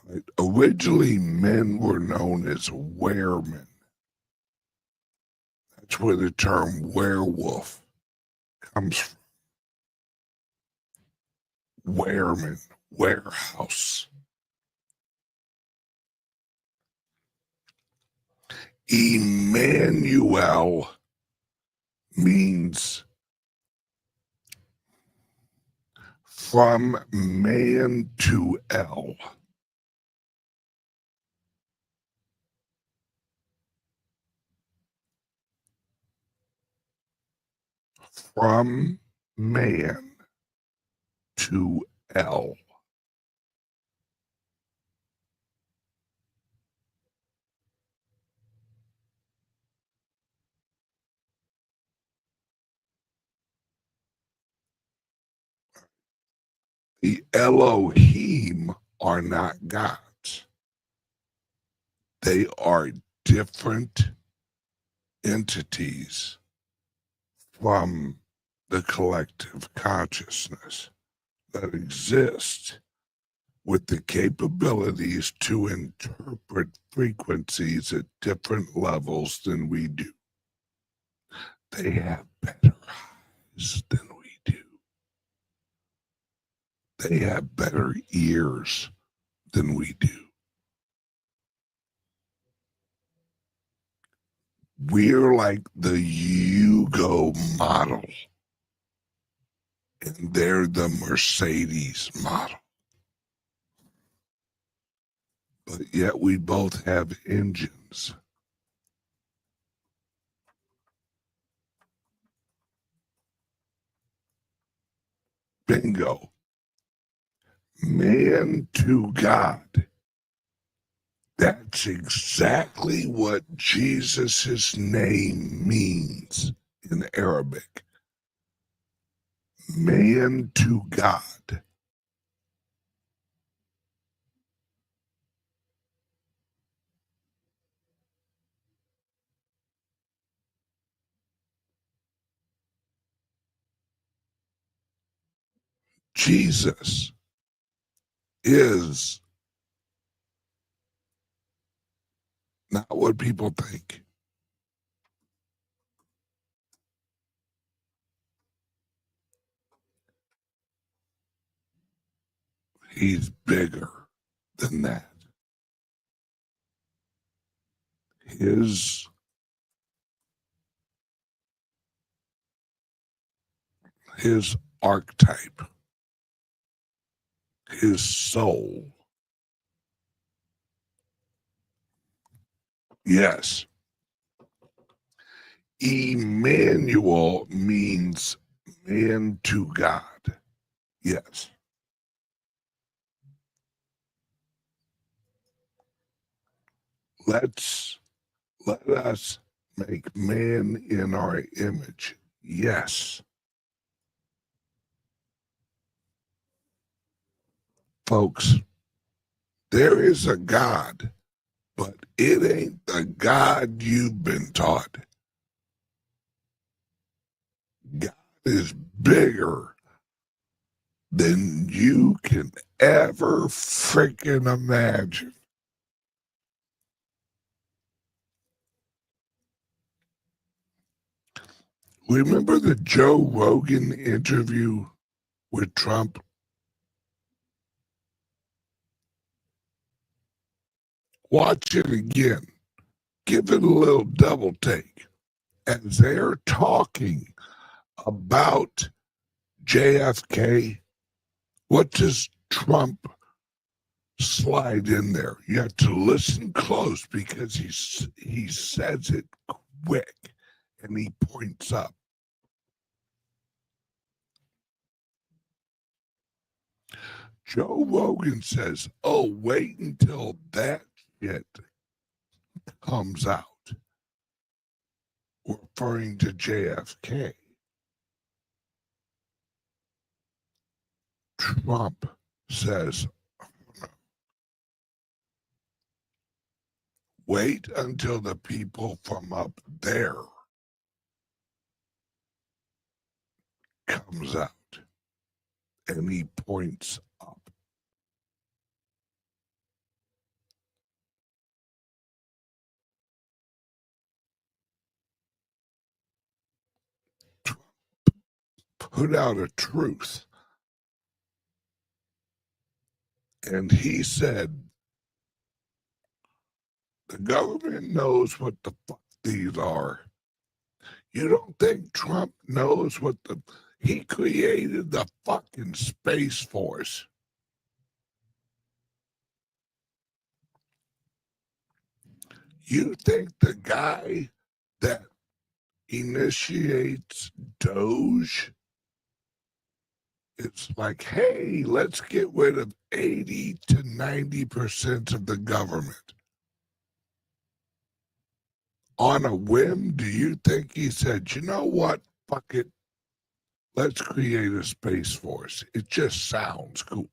Right? Originally, men were known as weremen. That's where the term werewolf comes from. Wereman, warehouse. Emmanuel means from man to El. From man to El. The Elohim are not gods. They are different entities from the collective consciousness that exist with the capabilities to interpret frequencies at different levels than we do. They have better eyes than we do. They have better ears than we do. We're like the Yugo model, and they're the Mercedes model. But yet we both have engines. Bingo. Man to God. That's exactly what Jesus' name means in Arabic. Man to God. Jesus is not what people think. He's bigger than that. His archetype, his soul. Yes. Emmanuel means man to God. Yes. Let us make man in our image. Yes. Folks, there is a God, but it ain't the God you've been taught. God is bigger than you can ever freaking imagine. Remember the Joe Rogan interview with Trump? Watch it again. Give it a little double take. As they're talking about JFK, what does Trump slide in there? You have to listen close because he says it quick and he points up. Joe Rogan says, oh, wait until that shit comes out, referring to JFK. Trump says, wait until the people from up there comes out. And he points up. Trump put out a truth. And he said, the government knows what the fuck these are. You don't think Trump knows what he created the fucking Space Force. You think the guy that initiates Doge, it's like, hey, let's get rid of 80 to 90% of the government. On a whim, do you think he said, you know what, fuck it, let's create a Space Force. It just sounds cool.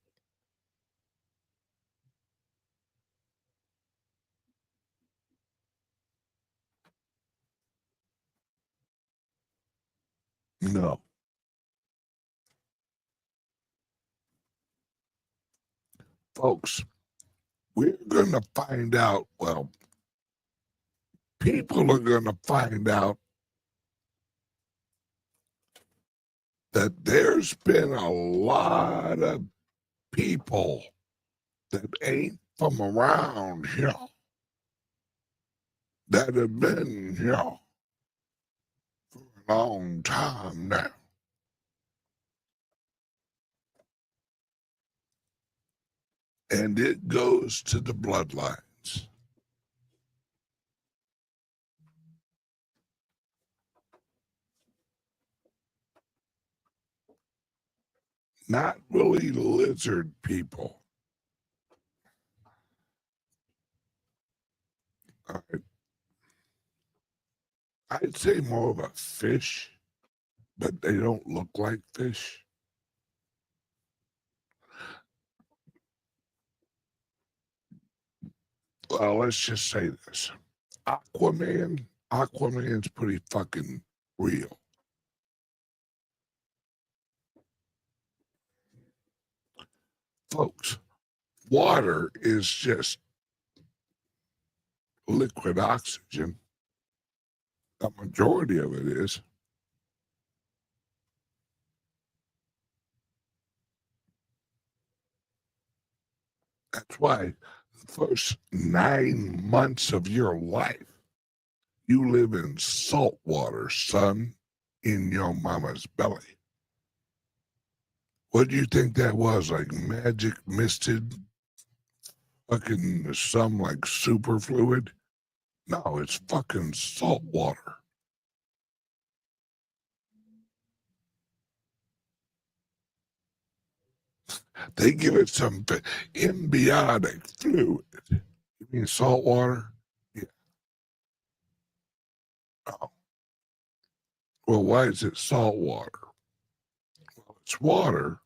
No. Folks, we're going to find out, well, people are going to find out that there's been a lot of people that ain't from around here that have been here long time now. And it goes to the bloodlines. Not really lizard people. I'd say more of a fish, but they don't look like fish. Well, let's just say this. Aquaman's pretty fucking real. Folks, water is just liquid oxygen. The majority of it is. That's why the first 9 months of your life, you live in salt water, son, in your mama's belly. What do you think that was? Like magic misted fucking some like super fluid? No, it's fucking salt water. They give it some embiotic fluid. You mean salt water? Yeah. Oh. Well, why is it salt water? Well, it's water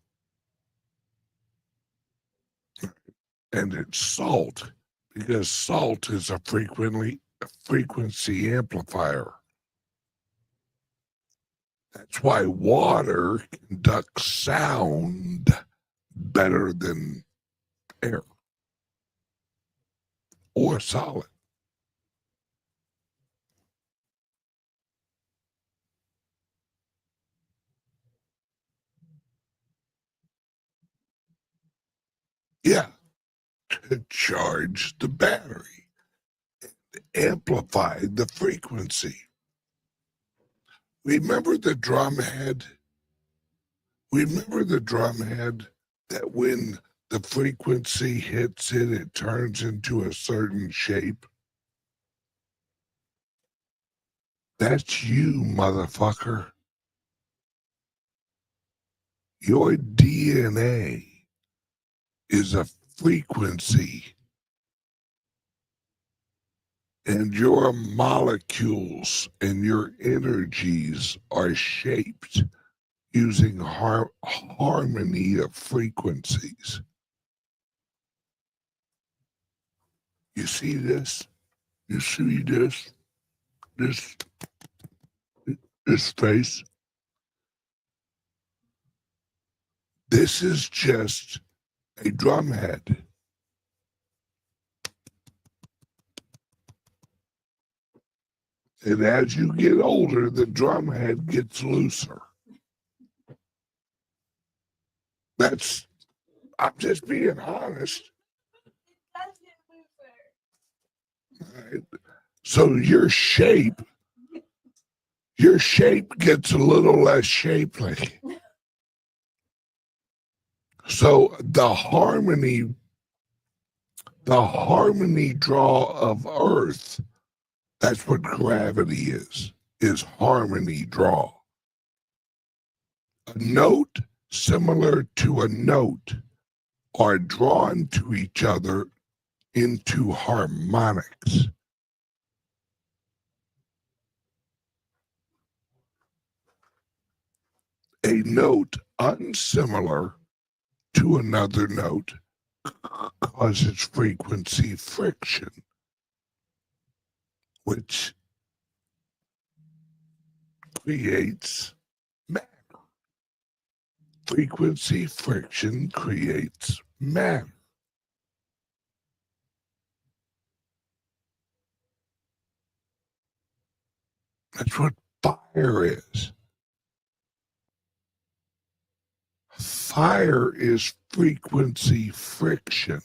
and it's salt because salt is a frequency amplifier. That's why water conducts sound better than air or solid. Yeah, to charge the battery and amplify the frequency. Remember the drum head? Remember the drum head that when the frequency hits it, it turns into a certain shape? That's you, motherfucker. Your DNA is a frequency, and your molecules and your energies are shaped using harmony of frequencies. You see this? You see this? This face? This is just a drum head. And as you get older, the drum head gets looser. I'm just being honest. Right. So your shape gets a little less shapely. So the harmony draw of Earth, that's what gravity is harmony draw. A note similar to a note are drawn to each other into harmonics. A note unsimilar to another note causes frequency friction, which creates matter. Frequency friction creates matter. That's what fire is. Fire is frequency friction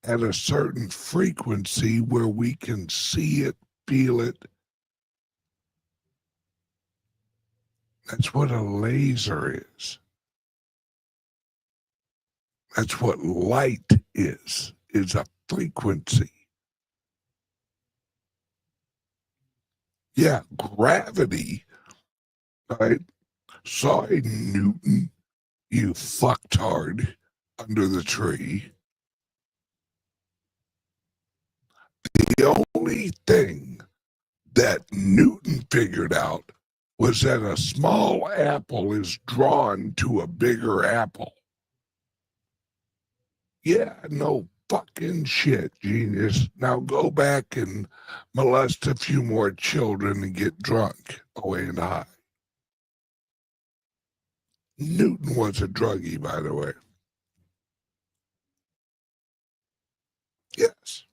at a certain frequency where we can see it, feel it, That's what a laser is. That's what light is a frequency. Yeah, gravity, right? Sorry, Newton, you fucktard under the tree. The only thing that Newton figured out was that a small apple is drawn to a bigger apple. Yeah, no fucking shit, genius. Now go back and molest a few more children and get drunk away in the high. Newton was a druggie, by the way. Yes.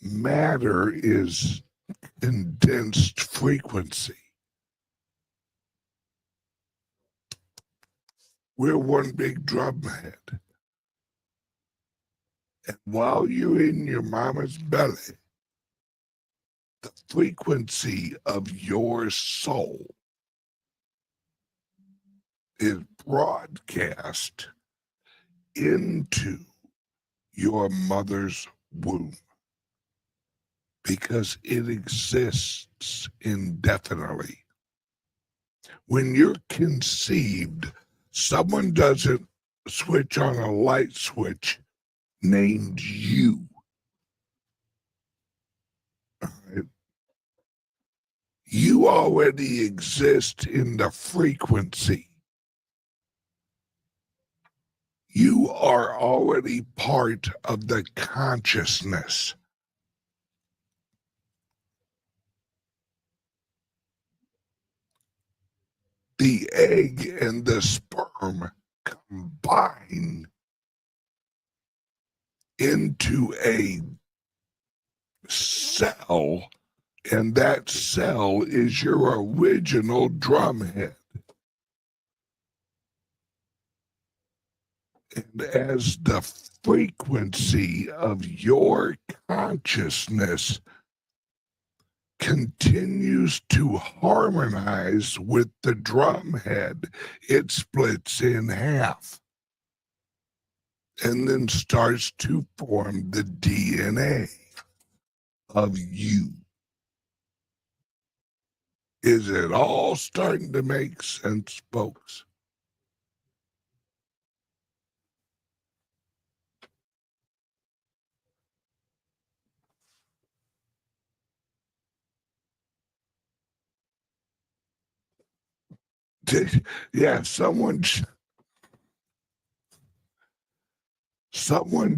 Matter is condensed frequency. We're one big drum head. And while you're in your mama's belly, the frequency of your soul is broadcast into your mother's womb because it exists indefinitely. When you're conceived, someone doesn't switch on a light switch named you. Right? You already exist in the frequency. You are already part of the consciousness. The egg and the sperm combine into a cell, and that cell is your original drumhead. And as the frequency of your consciousness continues to harmonize with the drumhead, it splits in half and then starts to form the DNA of you. Is it all starting to make sense, folks? Yeah, someone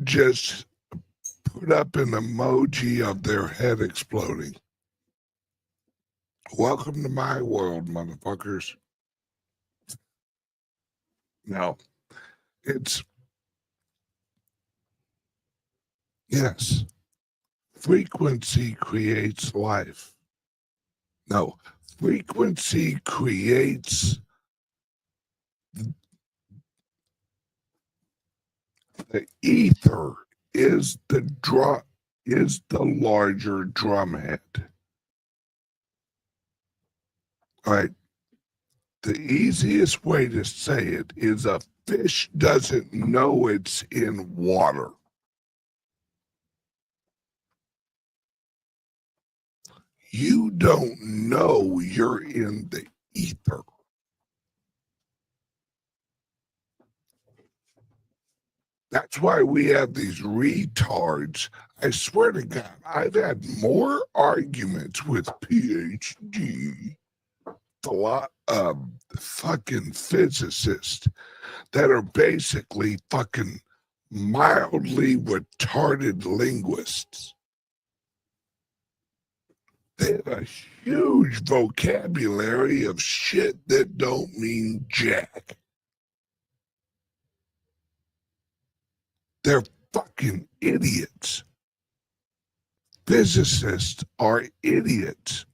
just put up an emoji of their head exploding. Welcome to my world, motherfuckers. No, it's, yes, frequency creates life. No, frequency creates the ether is the larger drumhead. All right. The easiest way to say it is a fish doesn't know it's in water. You don't know you're in the ether. That's why we have these retards. I swear to God, I've had more arguments with PhD fucking physicists that are basically fucking mildly retarded linguists. They have a huge vocabulary of shit that don't mean jack. They're fucking idiots. Physicists are idiots.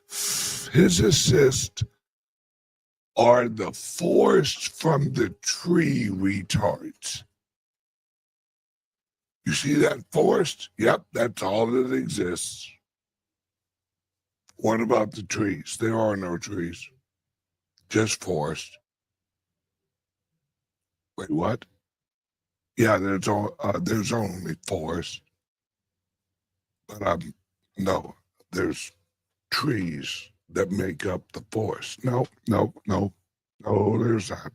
Physicists are the forest from the tree retards. You see that forest? Yep, that's all that exists. What about the trees? There are no trees, just forest. Wait, what? Yeah, there's only forest, but no, there's trees that make up the forest. No, there's not.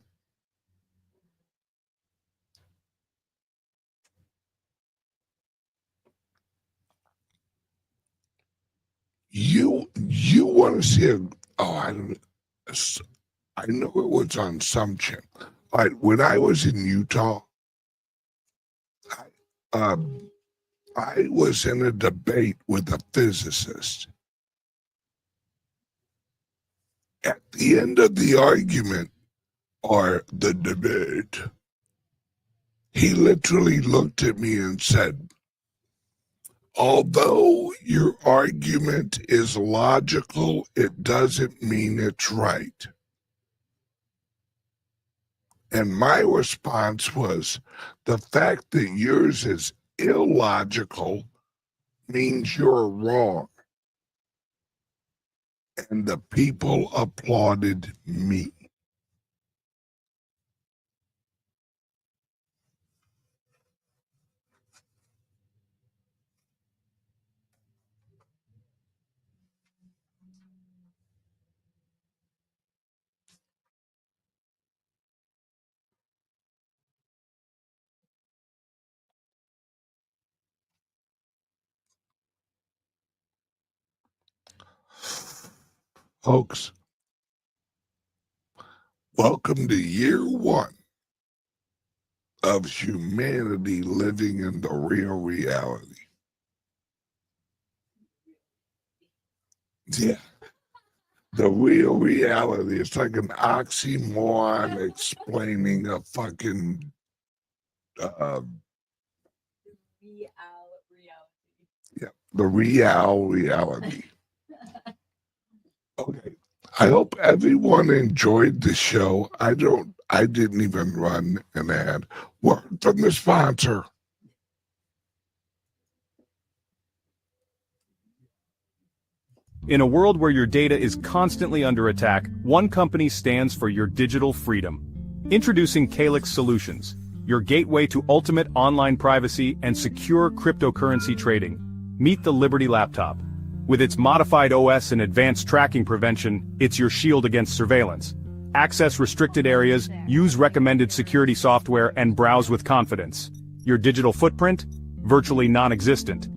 You want to see I know it was on some channel. All right, when I was in Utah, I was in a debate with a physicist. At the end of the argument, or the debate, he literally looked at me and said, although your argument is logical, it doesn't mean it's right. And my response was, the fact that yours is illogical means you're wrong. And the people applauded me. Folks, welcome to year one of humanity living in the real reality. Yeah, the real reality. It's like an oxymoron explaining a fucking yeah, the real reality. Okay. I hope everyone enjoyed the show. I didn't even run an ad. Word from the sponsor. In a world where your data is constantly under attack, one company stands for your digital freedom. Introducing CALIX Solutions, your gateway to ultimate online privacy and secure cryptocurrency trading. Meet the Liberty laptop. With its modified OS and advanced tracking prevention, it's your shield against surveillance. Access restricted areas, use recommended security software, and browse with confidence. Your digital footprint? Virtually non-existent.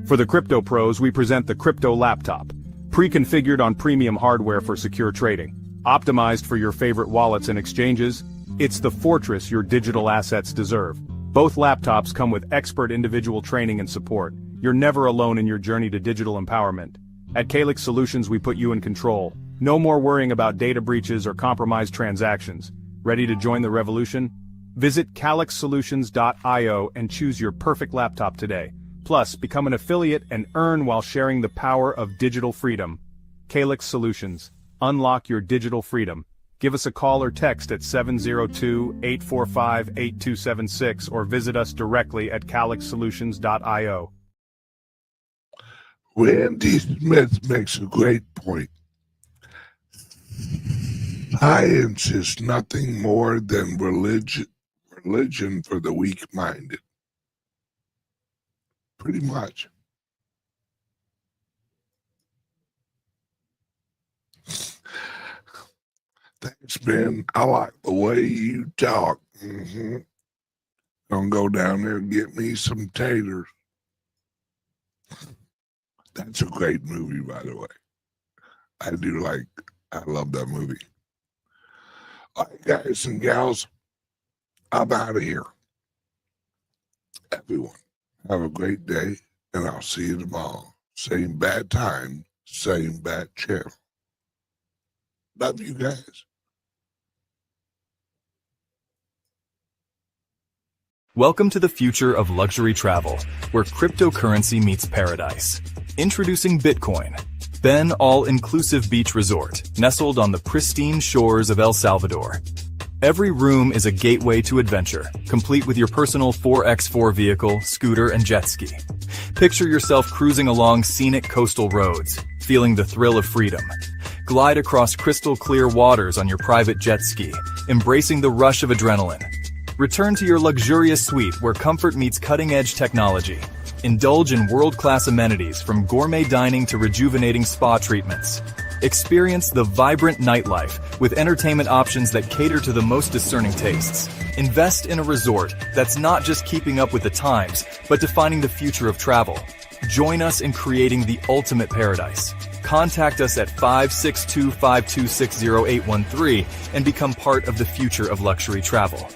For the crypto pros, we present the Crypto Laptop. Pre-configured on premium hardware for secure trading. Optimized for your favorite wallets and exchanges, it's the fortress your digital assets deserve. Both laptops come with expert individual training and support. You're never alone in your journey to digital empowerment. At CALIX Solutions, we put you in control. No more worrying about data breaches or compromised transactions. Ready to join the revolution? Visit calixsolutions.io and choose your perfect laptop today. Plus, become an affiliate and earn while sharing the power of digital freedom. CALIX Solutions. Unlock your digital freedom. Give us a call or text at 702-845-8276 or visit us directly at calixsolutions.io. Randy Smith makes a great point. Science is nothing more than religion for the weak-minded. Pretty much. Thanks, man. I like the way you talk. Gonna go down there and get me some taters. That's a great movie, by the way. I love that movie. All right, guys and gals, I'm out of here. Everyone, have a great day, and I'll see you tomorrow. Same bad time, same bad channel. Love you guys. Welcome to the future of luxury travel, where cryptocurrency meets paradise. Introducing Bitcoin. Ben All-Inclusive Beach Resort, nestled on the pristine shores of El Salvador. Every room is a gateway to adventure, complete with your personal 4x4 vehicle, scooter, and jet ski. Picture yourself cruising along scenic coastal roads, feeling the thrill of freedom. Glide across crystal clear waters on your private jet ski, embracing the rush of adrenaline. Return to your luxurious suite where comfort meets cutting-edge technology. Indulge in world-class amenities from gourmet dining to rejuvenating spa treatments. Experience the vibrant nightlife with entertainment options that cater to the most discerning tastes. Invest in a resort that's not just keeping up with the times, but defining the future of travel. Join us in creating the ultimate paradise. Contact us at 562-526-0813 and become part of the future of luxury travel.